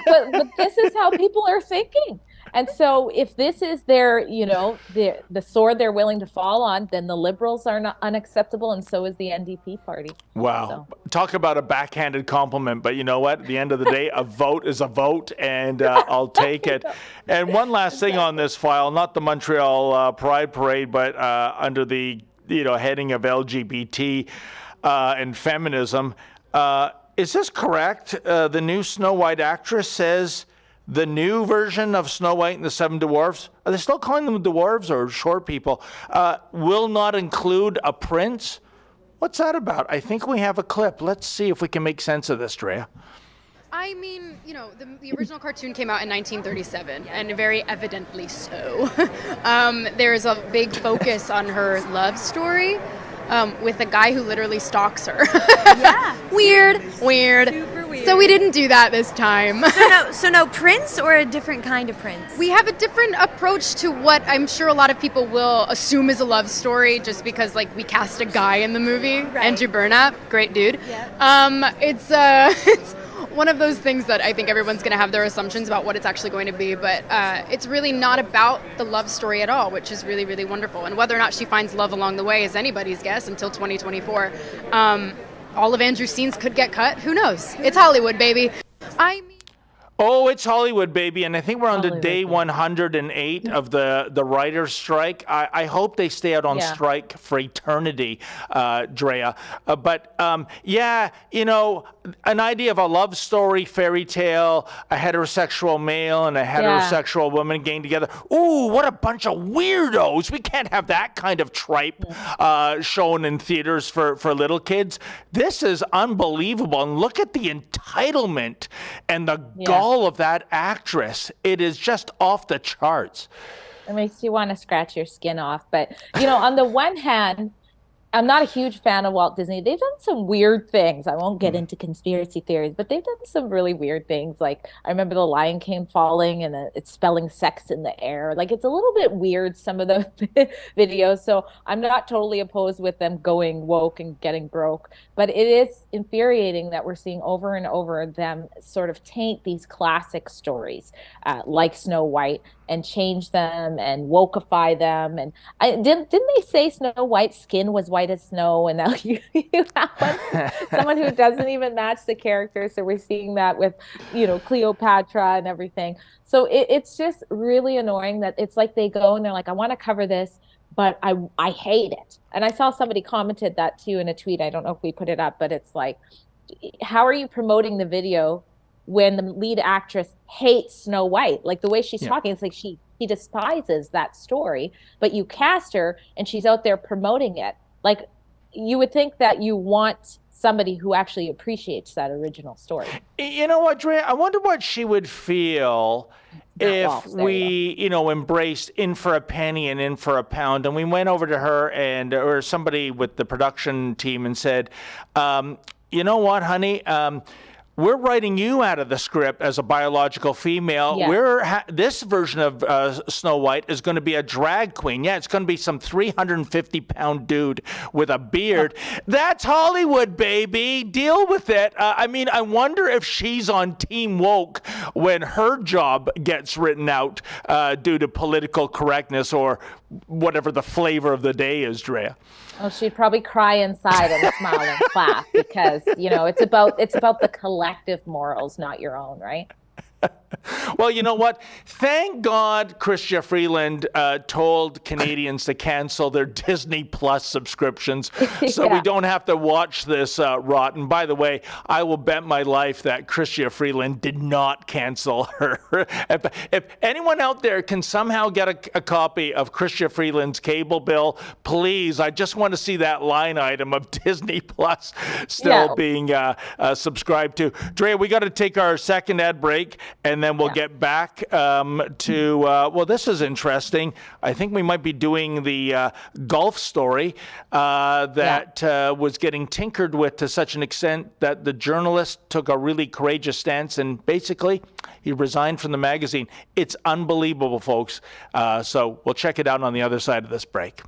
but this is how people are thinking. And so if this is their, the sword they're willing to fall on, then the Liberals are not unacceptable, and so is the NDP party. Wow. So. Talk about a backhanded compliment, but you know what? At the end of the day, a vote is a vote, and I'll take it. And one last thing on this file, not the Montreal Pride Parade, but under the heading of LGBT and feminism. Is this correct? The new Snow White actress says the new version of Snow White and the Seven Dwarfs, are they still calling them dwarves or short people, will not include a prince? What's that about? I think we have a clip. Let's see if we can make sense of this, Drea. I mean, the original cartoon came out in 1937, and very evidently so. There is a big focus on her love story with a guy who literally stalks her. Yeah. Weird. Super weird. So we didn't do that this time. So no prince or a different kind of prince? We have a different approach to what I'm sure a lot of people will assume is a love story just because, we cast a guy in the movie. Right. Andrew Burnap, great dude. Yeah. It's one of those things that I think everyone's going to have their assumptions about what it's actually going to be, but it's really not about the love story at all, which is really, really wonderful. And whether or not she finds love along the way is anybody's guess until 2024. All of Andrew's scenes could get cut. Who knows? It's Hollywood, baby. Oh, it's Hollywood, baby. And I think we're on to day 108 of the writer's strike. I hope they stay out on strike for eternity, Drea. An idea of a love story, fairy tale, a heterosexual male and a heterosexual woman getting together. Ooh, what a bunch of weirdos. We can't have that kind of tripe shown in theaters for little kids. This is unbelievable. And look at the entitlement and the gall of that actress. It is just off the charts. It makes you want to scratch your skin off. But, on the one hand, I'm not a huge fan of Walt Disney. They've done some weird things. I won't get into conspiracy theories, but they've done some really weird things. Like I remember the Lion King falling and it's spelling sex in the air. Like it's a little bit weird, some of the videos. So I'm not totally opposed with them going woke and getting broke, but it is infuriating that we're seeing over and over them sort of taint these classic stories like Snow White and change them and wokeify them. And didn't they say Snow White's skin was white as snow? And now you have someone who doesn't even match the character. So we're seeing that with, Cleopatra and everything. So it's just really annoying that it's like they go and they're like, I want to cover this, but I hate it. And I saw somebody commented that too in a tweet. I don't know if we put it up, but it's like, how are you promoting the video when the lead actress hates Snow White? Like the way she's talking, it's like she despises that story, but you cast her and she's out there promoting it. Like you would think that you want somebody who actually appreciates that original story. You know what, Drea? I wonder what she would feel if we, embraced in for a penny and in for a pound, and we went over to her or somebody with the production team and said, you know what, honey? We're writing you out of the script as a biological female. Yeah. This version of Snow White is going to be a drag queen. Yeah, it's going to be some 350-pound dude with a beard. That's Hollywood, baby. Deal with it. I wonder if she's on Team Woke when her job gets written out due to political correctness or whatever the flavor of the day is, Drea. Oh, she'd probably cry inside and smile and clap because, it's about the collective morals, not your own, right? Well, you know what? Thank God Chrystia Freeland told Canadians to cancel their Disney Plus subscriptions so we don't have to watch this rot. And by the way, I will bet my life that Chrystia Freeland did not cancel her. If anyone out there can somehow get a copy of Chrystia Freeland's cable bill, please, I just want to see that line item of Disney Plus still being subscribed to. Drea, we got to take our second ad break, and then we'll get back to, this is interesting. I think we might be doing the golf story that was getting tinkered with to such an extent that the journalist took a really courageous stance and basically he resigned from the magazine. It's unbelievable, folks. So we'll check it out on the other side of this break.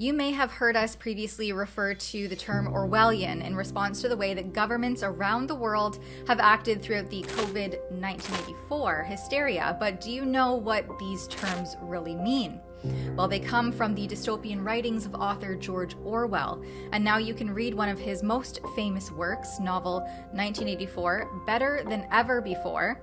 You may have heard us previously refer to the term Orwellian in response to the way that governments around the world have acted throughout the COVID-1984 hysteria, but do you know what these terms really mean? Well, they come from the dystopian writings of author George Orwell, and now you can read one of his most famous works, novel 1984, Better Than Ever Before,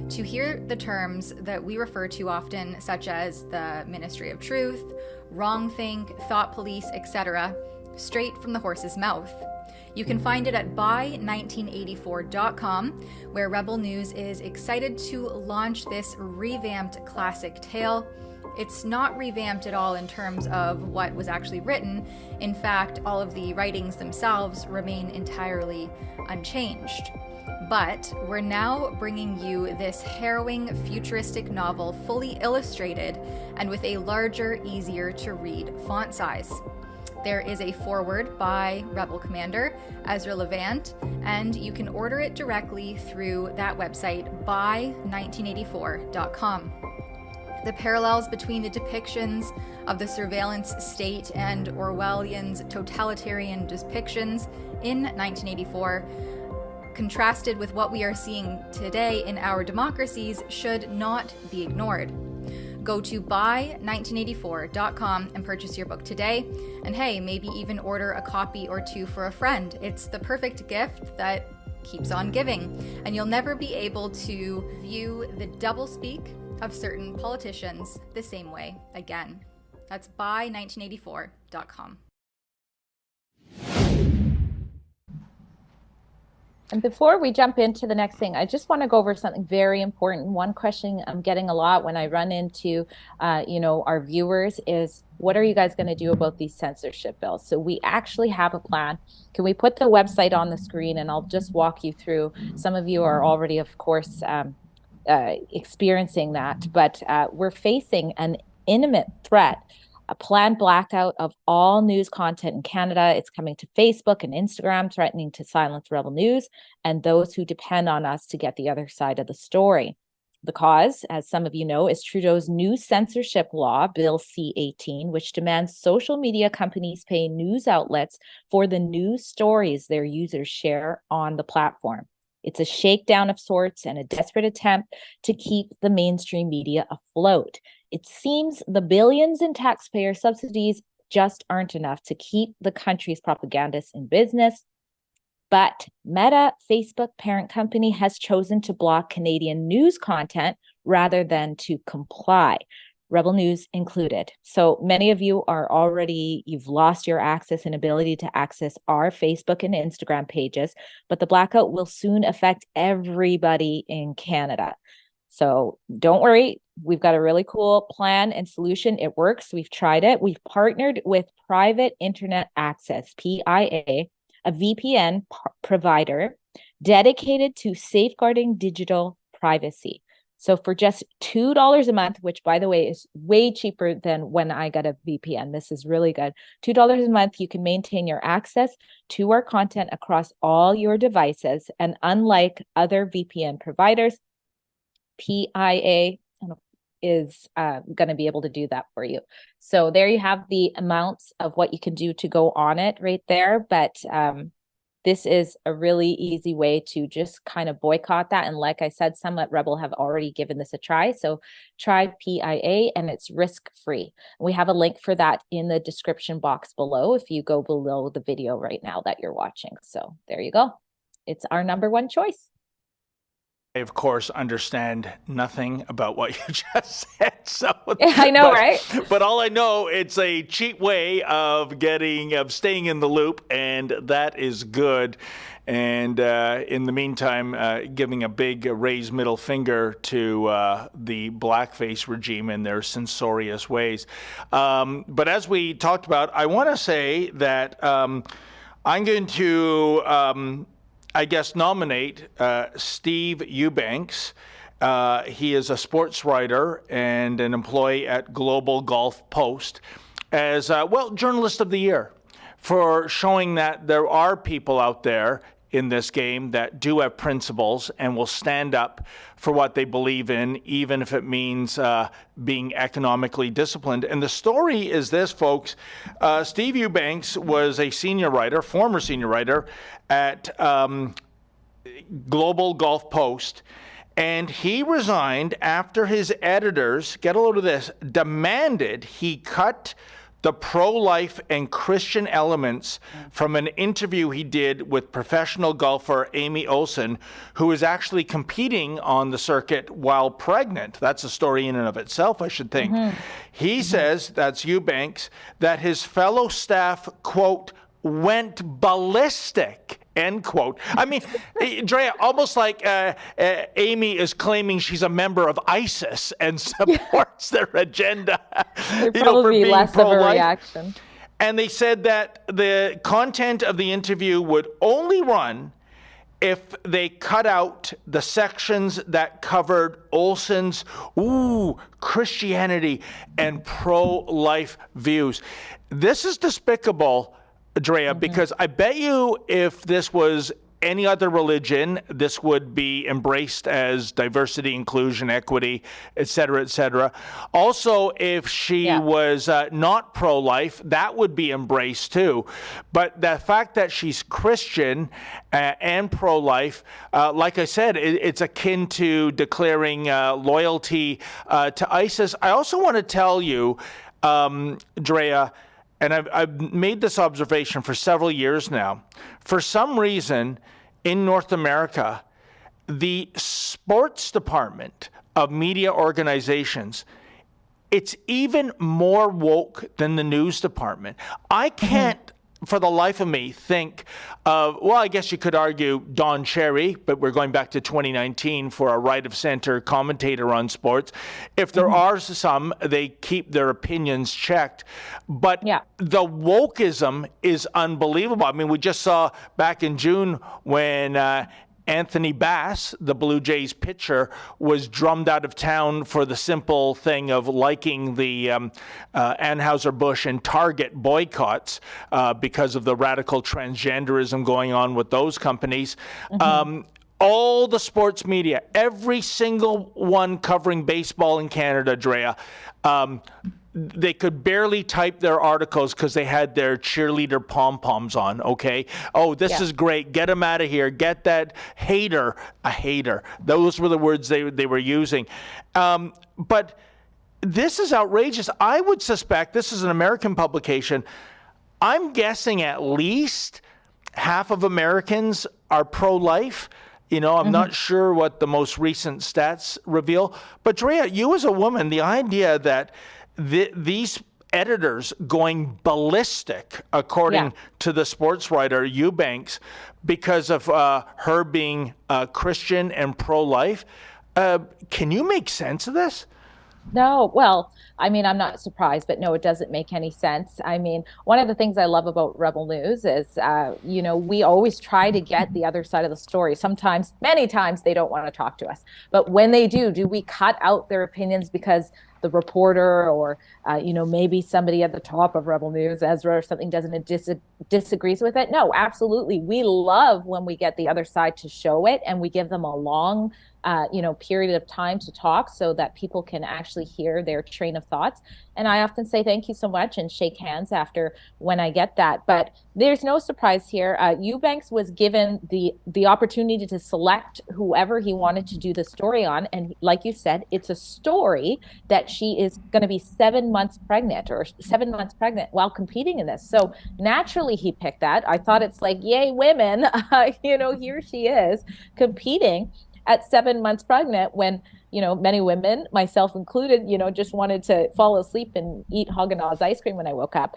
to hear the terms that we refer to often, such as the Ministry of Truth, wrongthink, thought police, etc., straight from the horse's mouth. You can find it at buy1984.com, where Rebel News is excited to launch this revamped classic tale. It's not revamped at all in terms of what was actually written. In fact, all of the writings themselves remain entirely unchanged. But we're now bringing you this harrowing, futuristic novel fully illustrated and with a larger, easier to read font size. There is a foreword by Rebel Commander Ezra Levant, and you can order it directly through that website, buy1984.com. The parallels between the depictions of the surveillance state and Orwellian's totalitarian depictions in 1984, contrasted with what we are seeing today in our democracies, should not be ignored. Go to buy1984.com and purchase your book today. And hey, maybe even order a copy or two for a friend. It's the perfect gift that keeps on giving. And you'll never be able to view the doublespeak of certain politicians the same way again. That's buy1984.com. And before we jump into the next thing, I just want to go over something very important. One question I'm getting a lot when I run into, our viewers is, what are you guys going to do about these censorship bills? So we actually have a plan. Can we put the website on the screen, and I'll just walk you through. Some of you are already, of course, experiencing that, but we're facing an imminent threat, a planned blackout of all news content in Canada. It's coming to Facebook and Instagram, threatening to silence Rebel News and those who depend on us to get the other side of the story. The cause, as some of you know, is Trudeau's new censorship law, Bill C-18, which demands social media companies pay news outlets for the news stories their users share on the platform. It's a shakedown of sorts and a desperate attempt to keep the mainstream media afloat. It seems the billions in taxpayer subsidies just aren't enough to keep the country's propagandists in business. But Meta, Facebook parent company, has chosen to block Canadian news content rather than to comply, Rebel News included. So many of you are already, you've lost your access and ability to access our Facebook and Instagram pages, but the blackout will soon affect everybody in Canada. So don't worry, we've got a really cool plan and solution. It works. We've tried it. We've partnered with Private Internet Access, PIA, a VPN provider dedicated to safeguarding digital privacy. So for just $2 a month, which by the way is way cheaper than when I got a VPN, this is really good. $2 a month, you can maintain your access to our content across all your devices. And unlike other VPN providers, PIA is going to be able to do that for you. So there you have the amounts of what you can do to go on it right there. But this is a really easy way to just kind of boycott that. And like I said, some at Rebel have already given this a try. So try PIA and it's risk-free. We have a link for that in the description box below if you go below the video right now that you're watching. So there you go. It's our number one choice. I, of course, understand nothing about what you just said. So, I know, right? But all I know, it's a cheap way of staying in the loop, and that is good. And in the meantime, giving a big raised middle finger to the blackface regime and their censorious ways. But as we talked about, I want to say that I'm going to nominate Steve Eubanks. He is a sports writer and an employee at Global Golf Post as, Journalist of the Year for showing that there are people out there in this game that do have principles and will stand up for what they believe in, even if it means being economically disciplined. And the story is this, folks. Steve Eubanks was a former senior writer at Global Golf Post, and he resigned after his editors, get a load of this, demanded he cut the pro-life and Christian elements from an interview he did with professional golfer Amy Olsen, who is actually competing on the circuit while pregnant. That's a story in and of itself, I should think. He says, that's Eubanks, that his fellow staff, quote, went ballistic, end quote. I mean, Drea, almost like Amy is claiming she's a member of ISIS and supports their agenda. There'd probably be less of a reaction. And they said that the content of the interview would only run if they cut out the sections that covered Olsen's Christianity and pro-life views. This is despicable, Drea, because I bet you if this was any other religion, this would be embraced as diversity, inclusion, equity, et cetera, et cetera. Also, if she was not pro-life, that would be embraced too. But the fact that she's Christian and pro-life, like I said, it's akin to declaring loyalty to ISIS. I also want to tell you, Drea, and I've made this observation for several years now. For some reason, in North America, the sports department of media organizations, it's even more woke than the news department. I can't, for the life of me, think of, well, I guess you could argue Don Cherry, but we're going back to 2019 for a right-of-center commentator on sports. If there are some, they keep their opinions checked. But the wokeism is unbelievable. I mean, we just saw back in June when Anthony Bass, the Blue Jays pitcher, was drummed out of town for the simple thing of liking the Anheuser-Busch and Target boycotts because of the radical transgenderism going on with those companies. All the sports media, every single one covering baseball in Canada, Drea, they could barely type their articles because they had their cheerleader pom-poms on, okay? Oh, this is great. Get them out of here. Get that hater. A hater. Those were the words they were using. But this is outrageous. I would suspect, this is an American publication, I'm guessing at least half of Americans are pro-life. You know, I'm not sure what the most recent stats reveal. But Drea, you as a woman, the idea that these editors going ballistic, according to the sports writer Eubanks, because of her being Christian and pro-life, can you make sense of this? No, well, I mean, I'm not surprised, but no, it doesn't make any sense. I mean, one of the things I love about Rebel News is, you know, we always try to get the other side of the story. Sometimes, many times, they don't want to talk to us. But when they do we cut out their opinions because the reporter or, you know, maybe somebody at the top of Rebel News, Ezra or something, disagrees with it? No, absolutely. We love when we get the other side to show it, and we give them a long you know, period of time to talk so that people can actually hear their train of thoughts. And I often say thank you so much and shake hands after when I get that. But there's no surprise here. Eubanks was given the opportunity to select whoever he wanted to do the story on. And like you said, it's a story that she is going to be 7 months pregnant while competing in this. So naturally he picked that. I thought it's like, yay, women, you know, here she is competing at 7 months pregnant when, you know, many women, myself included, you know, just wanted to fall asleep and eat Haagen-Dazs ice cream when I woke up.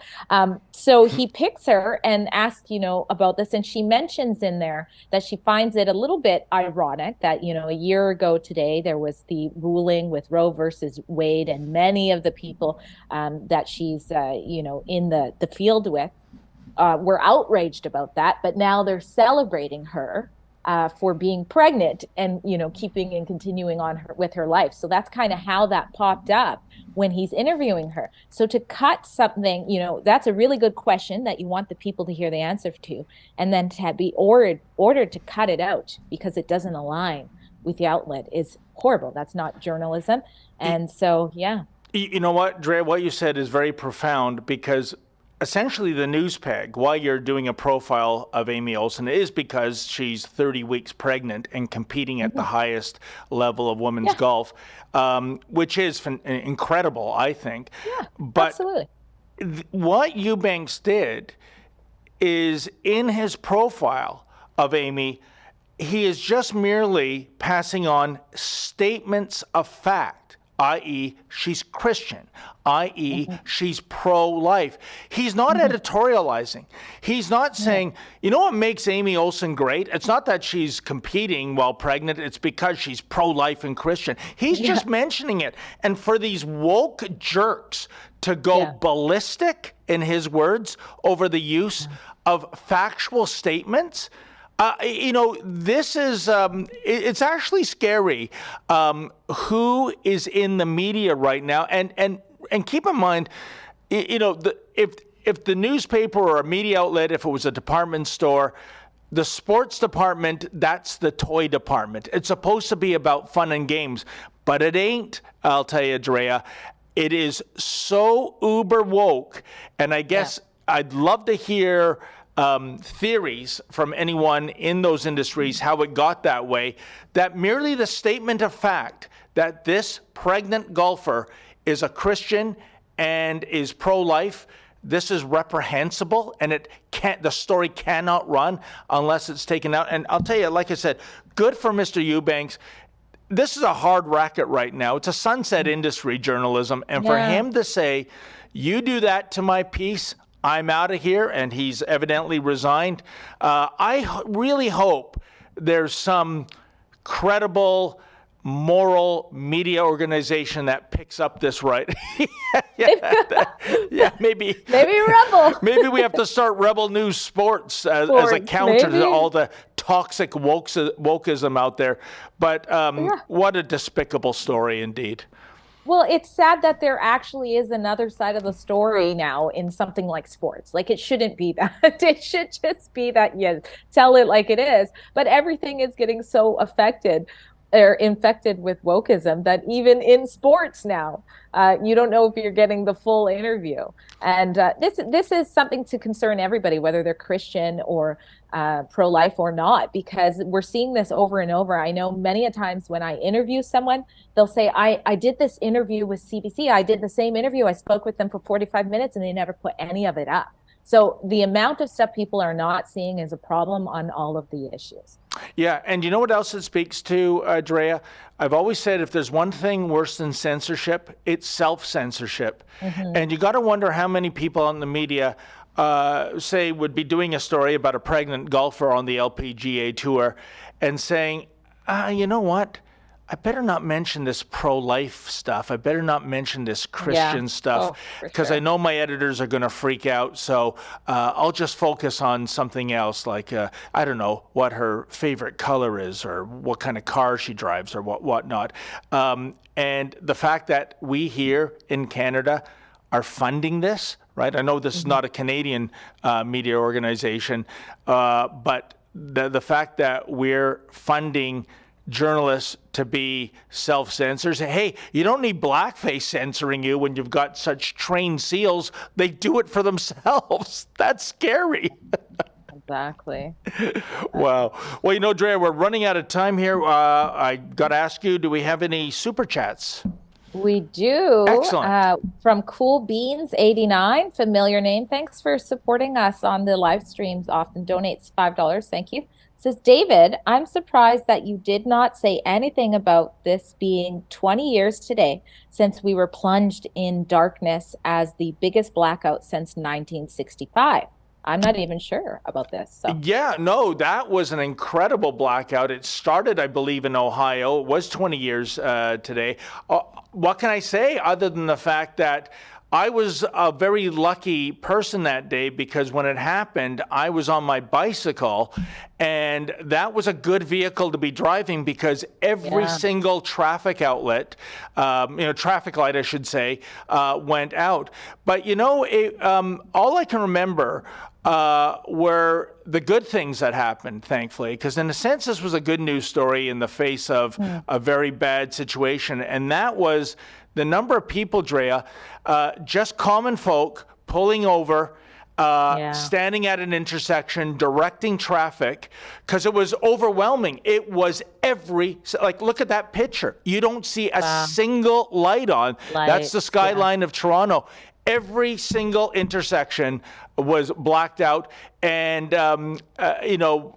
So he picks her and asks, you know, about this. And she mentions in there that she finds it a little bit ironic that, you know, a year ago today, there was the ruling with Roe versus Wade, and many of the people that she's, you know, in the field with were outraged about that. But now they're celebrating her for being pregnant and, you know, keeping and continuing on with her life. So that's kind of how that popped up when he's interviewing her. So to cut something, you know, that's a really good question that you want the people to hear the answer to, and then to be ordered to cut it out because it doesn't align with the outlet is horrible. That's not journalism. And so, yeah. You know what, Dre, what you said is very profound, because essentially the news peg, why you're doing a profile of Amy Olsen, is because she's 30 weeks pregnant and competing at the highest level of women's golf, which is incredible, I think. Yeah, but absolutely. What Eubanks did is, in his profile of Amy, he is just merely passing on statements of fact, i.e. she's Christian, i.e. she's pro-life. He's not editorializing. He's not saying, you know what makes Amy Olsen great? It's not that she's competing while pregnant. It's because she's pro-life and Christian. He's just mentioning it. And for these woke jerks to go ballistic, in his words, over the use of factual statements, you know, this is, it's actually scary who is in the media right now. And keep in mind, you know, if the newspaper or a media outlet, if it was a department store, the sports department, that's the toy department. It's supposed to be about fun and games, but it ain't, I'll tell you, Drea. It is so uber woke. And I guess I'd love to hear theories from anyone in those industries, how it got that way, that merely the statement of fact that this pregnant golfer is a Christian and is pro-life, this is reprehensible, and the story cannot run unless it's taken out. And I'll tell you, like I said, good for Mr. Eubanks. This is a hard racket right now. It's a sunset industry, journalism. And for him to say, you do that to my piece, I'm out of here, and he's evidently resigned. I really hope there's some credible, moral media organization that picks up this right. Maybe Rebel. Maybe we have to start Rebel News Sports as a counter to all the toxic wokeism out there. But what a despicable story indeed. Well, it's sad that there actually is another side of the story now in something like sports. Like, it shouldn't be that. It should just be that you tell it like it is. But everything is getting so affected or infected with wokeism that even in sports now, you don't know if you're getting the full interview. And this is something to concern everybody, whether they're Christian or pro-life or not, because we're seeing this over and over. I know many a times when I interview someone, they'll say, I did this interview with CBC. I did the same interview. I spoke with them for 45 minutes and they never put any of it up. So the amount of stuff people are not seeing is a problem on all of the issues. Yeah, and you know what else it speaks to, Drea? I've always said if there's one thing worse than censorship, it's self-censorship. And you got to wonder how many people in the media say would be doing a story about a pregnant golfer on the LPGA tour and saying, you know what? I better not mention this pro-life stuff. I better not mention this Christian stuff because I know my editors are going to freak out. So I'll just focus on something else, like, I don't know, what her favorite color is or what kind of car she drives or whatnot. And the fact that we here in Canada are funding this, right? I know this is not a Canadian media organization, but the fact that we're funding journalists to be self-censors. Hey, you don't need blackface censoring you when you've got such trained SEALs. They do it for themselves. That's scary. Exactly. Wow. Well, you know, Drea, we're running out of time here. I got to ask you, do we have any super chats? We do. Excellent. From Cool Beans 89, familiar name. Thanks for supporting us on the live streams. Often donates $5. Thank you. Says, David, I'm surprised that you did not say anything about this being 20 years today since we were plunged in darkness as the biggest blackout since 1965. I'm not even sure about this. So. Yeah, no, that was an incredible blackout. It started, I believe, in Ohio. It was 20 years today. What can I say other than the fact that I was a very lucky person that day because when it happened, I was on my bicycle, and that was a good vehicle to be driving because every single traffic outlet, traffic light, I should say, went out. But, you know, all I can remember were the good things that happened, thankfully, because in a sense, this was a good news story in the face of a very bad situation. And that was the number of people, Drea, just common folk pulling over, standing at an intersection, directing traffic, because it was overwhelming. It was look at that picture. You don't see a single light on. That's the skyline of Toronto. Every single intersection was blacked out. And,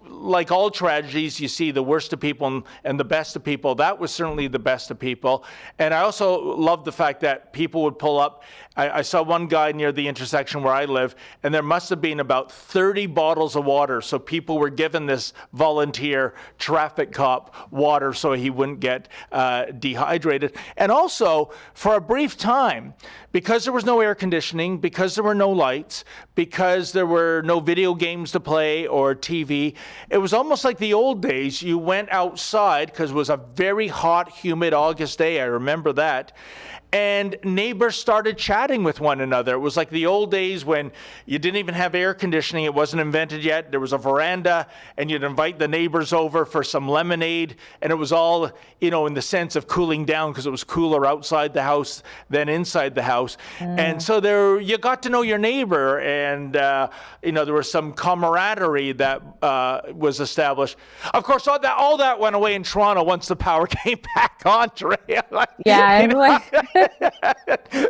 like all tragedies, you see the worst of people and the best of people. That was certainly the best of people. And I also love the fact that people would pull up. I saw one guy near the intersection where I live, and there must have been about 30 bottles of water. So people were given this volunteer traffic cop water so he wouldn't get dehydrated. And also, for a brief time, because there was no air conditioning, because there were no lights, because there were no video games to play or TV, it was almost like the old days. You went outside because it was a very hot, humid August day. I remember that. And neighbors started chatting with one another. It was like the old days when you didn't even have air conditioning. It wasn't invented yet. There was a veranda, and you'd invite the neighbors over for some lemonade. And it was all, in the sense of cooling down because it was cooler outside the house than inside the house. And so you got to know your neighbor. And, there was some camaraderie that was established. Of course, all that went away in Toronto once the power came back on, Drea.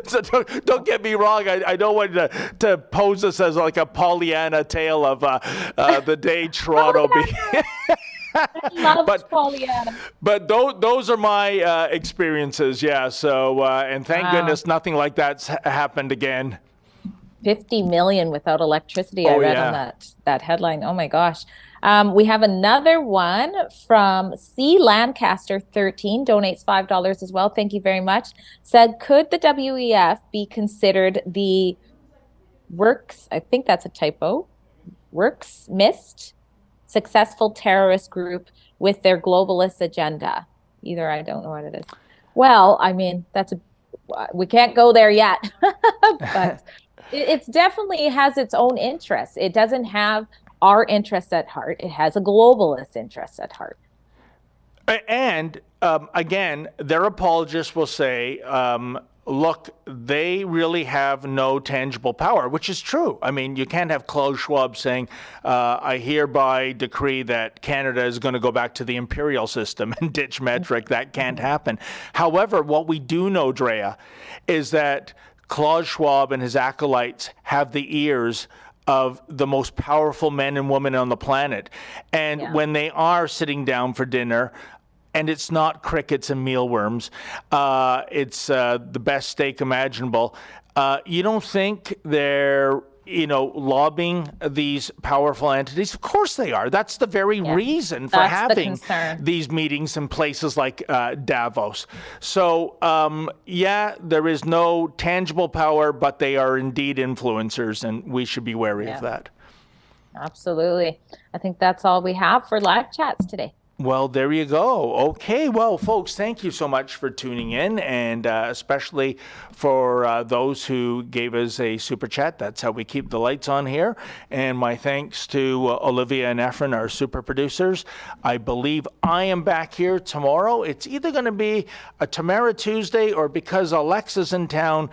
So don't get me wrong. I don't want to pose this as like a Pollyanna tale of the day Toronto began. But those are my experiences. Yeah. So and thank goodness nothing like that's happened again. 50 million without electricity. I read on that headline. Oh my gosh. We have another one from C. Lancaster 13, donates $5 as well. Thank you very much. Said, could the WEF be considered the I think that's a typo, works missed successful terrorist group with their globalist agenda. Either I don't know what it is. Well, I mean, we can't go there yet, but it's definitely has its own interests. It doesn't have our interests at heart. It has a globalist interest at heart. And again, their apologists will say, look, they really have no tangible power, which is true. I mean, you can't have Klaus Schwab saying, I hereby decree that Canada is going to go back to the imperial system and ditch metric. That can't happen. However, what we do know, Drea, is that Klaus Schwab and his acolytes have the ears of the most powerful men and women on the planet. And when they are sitting down for dinner, and it's not crickets and mealworms, it's the best steak imaginable, you don't think they're, lobbying these powerful entities? Of course they are. That's the very reason for having these meetings in places like Davos. So, there is no tangible power, but they are indeed influencers, and we should be wary of that. Absolutely. I think that's all we have for live chats today. Well, there you go. Okay, well, folks, thank you so much for tuning in, and especially for those who gave us a super chat. That's how we keep the lights on here. And my thanks to Olivia and Efren, our super producers. I believe I am back here tomorrow. It's either going to be a Tamara Tuesday, or because Alexa's in town,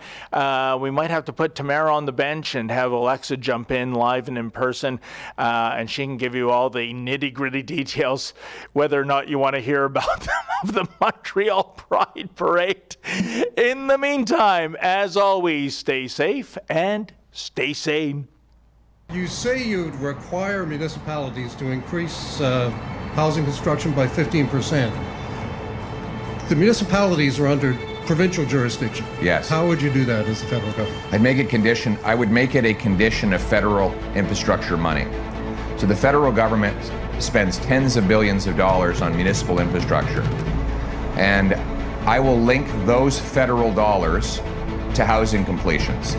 we might have to put Tamara on the bench and have Alexa jump in live and in person, and she can give you all the nitty-gritty details, whether or not you want to hear about them, of the Montreal Pride Parade. In the meantime, as always, stay safe and stay sane. You say you'd require municipalities to increase housing construction by 15%. The municipalities are under provincial jurisdiction. Yes. How would you do that as the federal government? I would make it a condition of federal infrastructure money. So the federal government spends tens of billions of dollars on municipal infrastructure. And I will link those federal dollars to housing completions.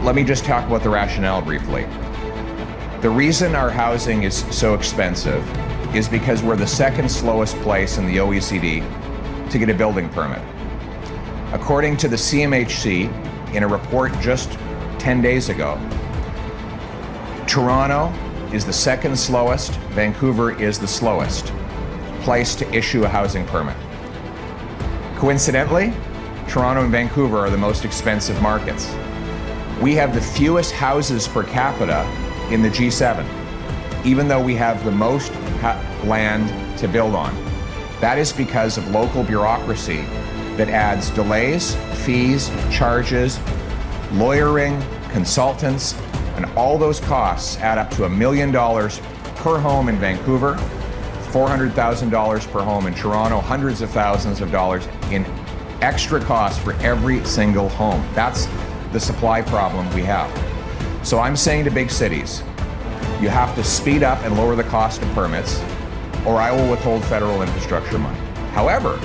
Let me just talk about the rationale briefly. The reason our housing is so expensive is because we're the second slowest place in the OECD to get a building permit. According to the CMHC, in a report just 10 days ago, Toronto is the second slowest, Vancouver is the slowest place to issue a housing permit. Coincidentally, Toronto and Vancouver are the most expensive markets. We have the fewest houses per capita in the G7, even though we have the most land to build on. That is because of local bureaucracy that adds delays, fees, charges, lawyering, consultants, and all those costs add up to $1 million per home in Vancouver, $400,000 per home in Toronto, hundreds of thousands of dollars in extra costs for every single home. That's the supply problem we have. So I'm saying to big cities, you have to speed up and lower the cost of permits, or I will withhold federal infrastructure money. However,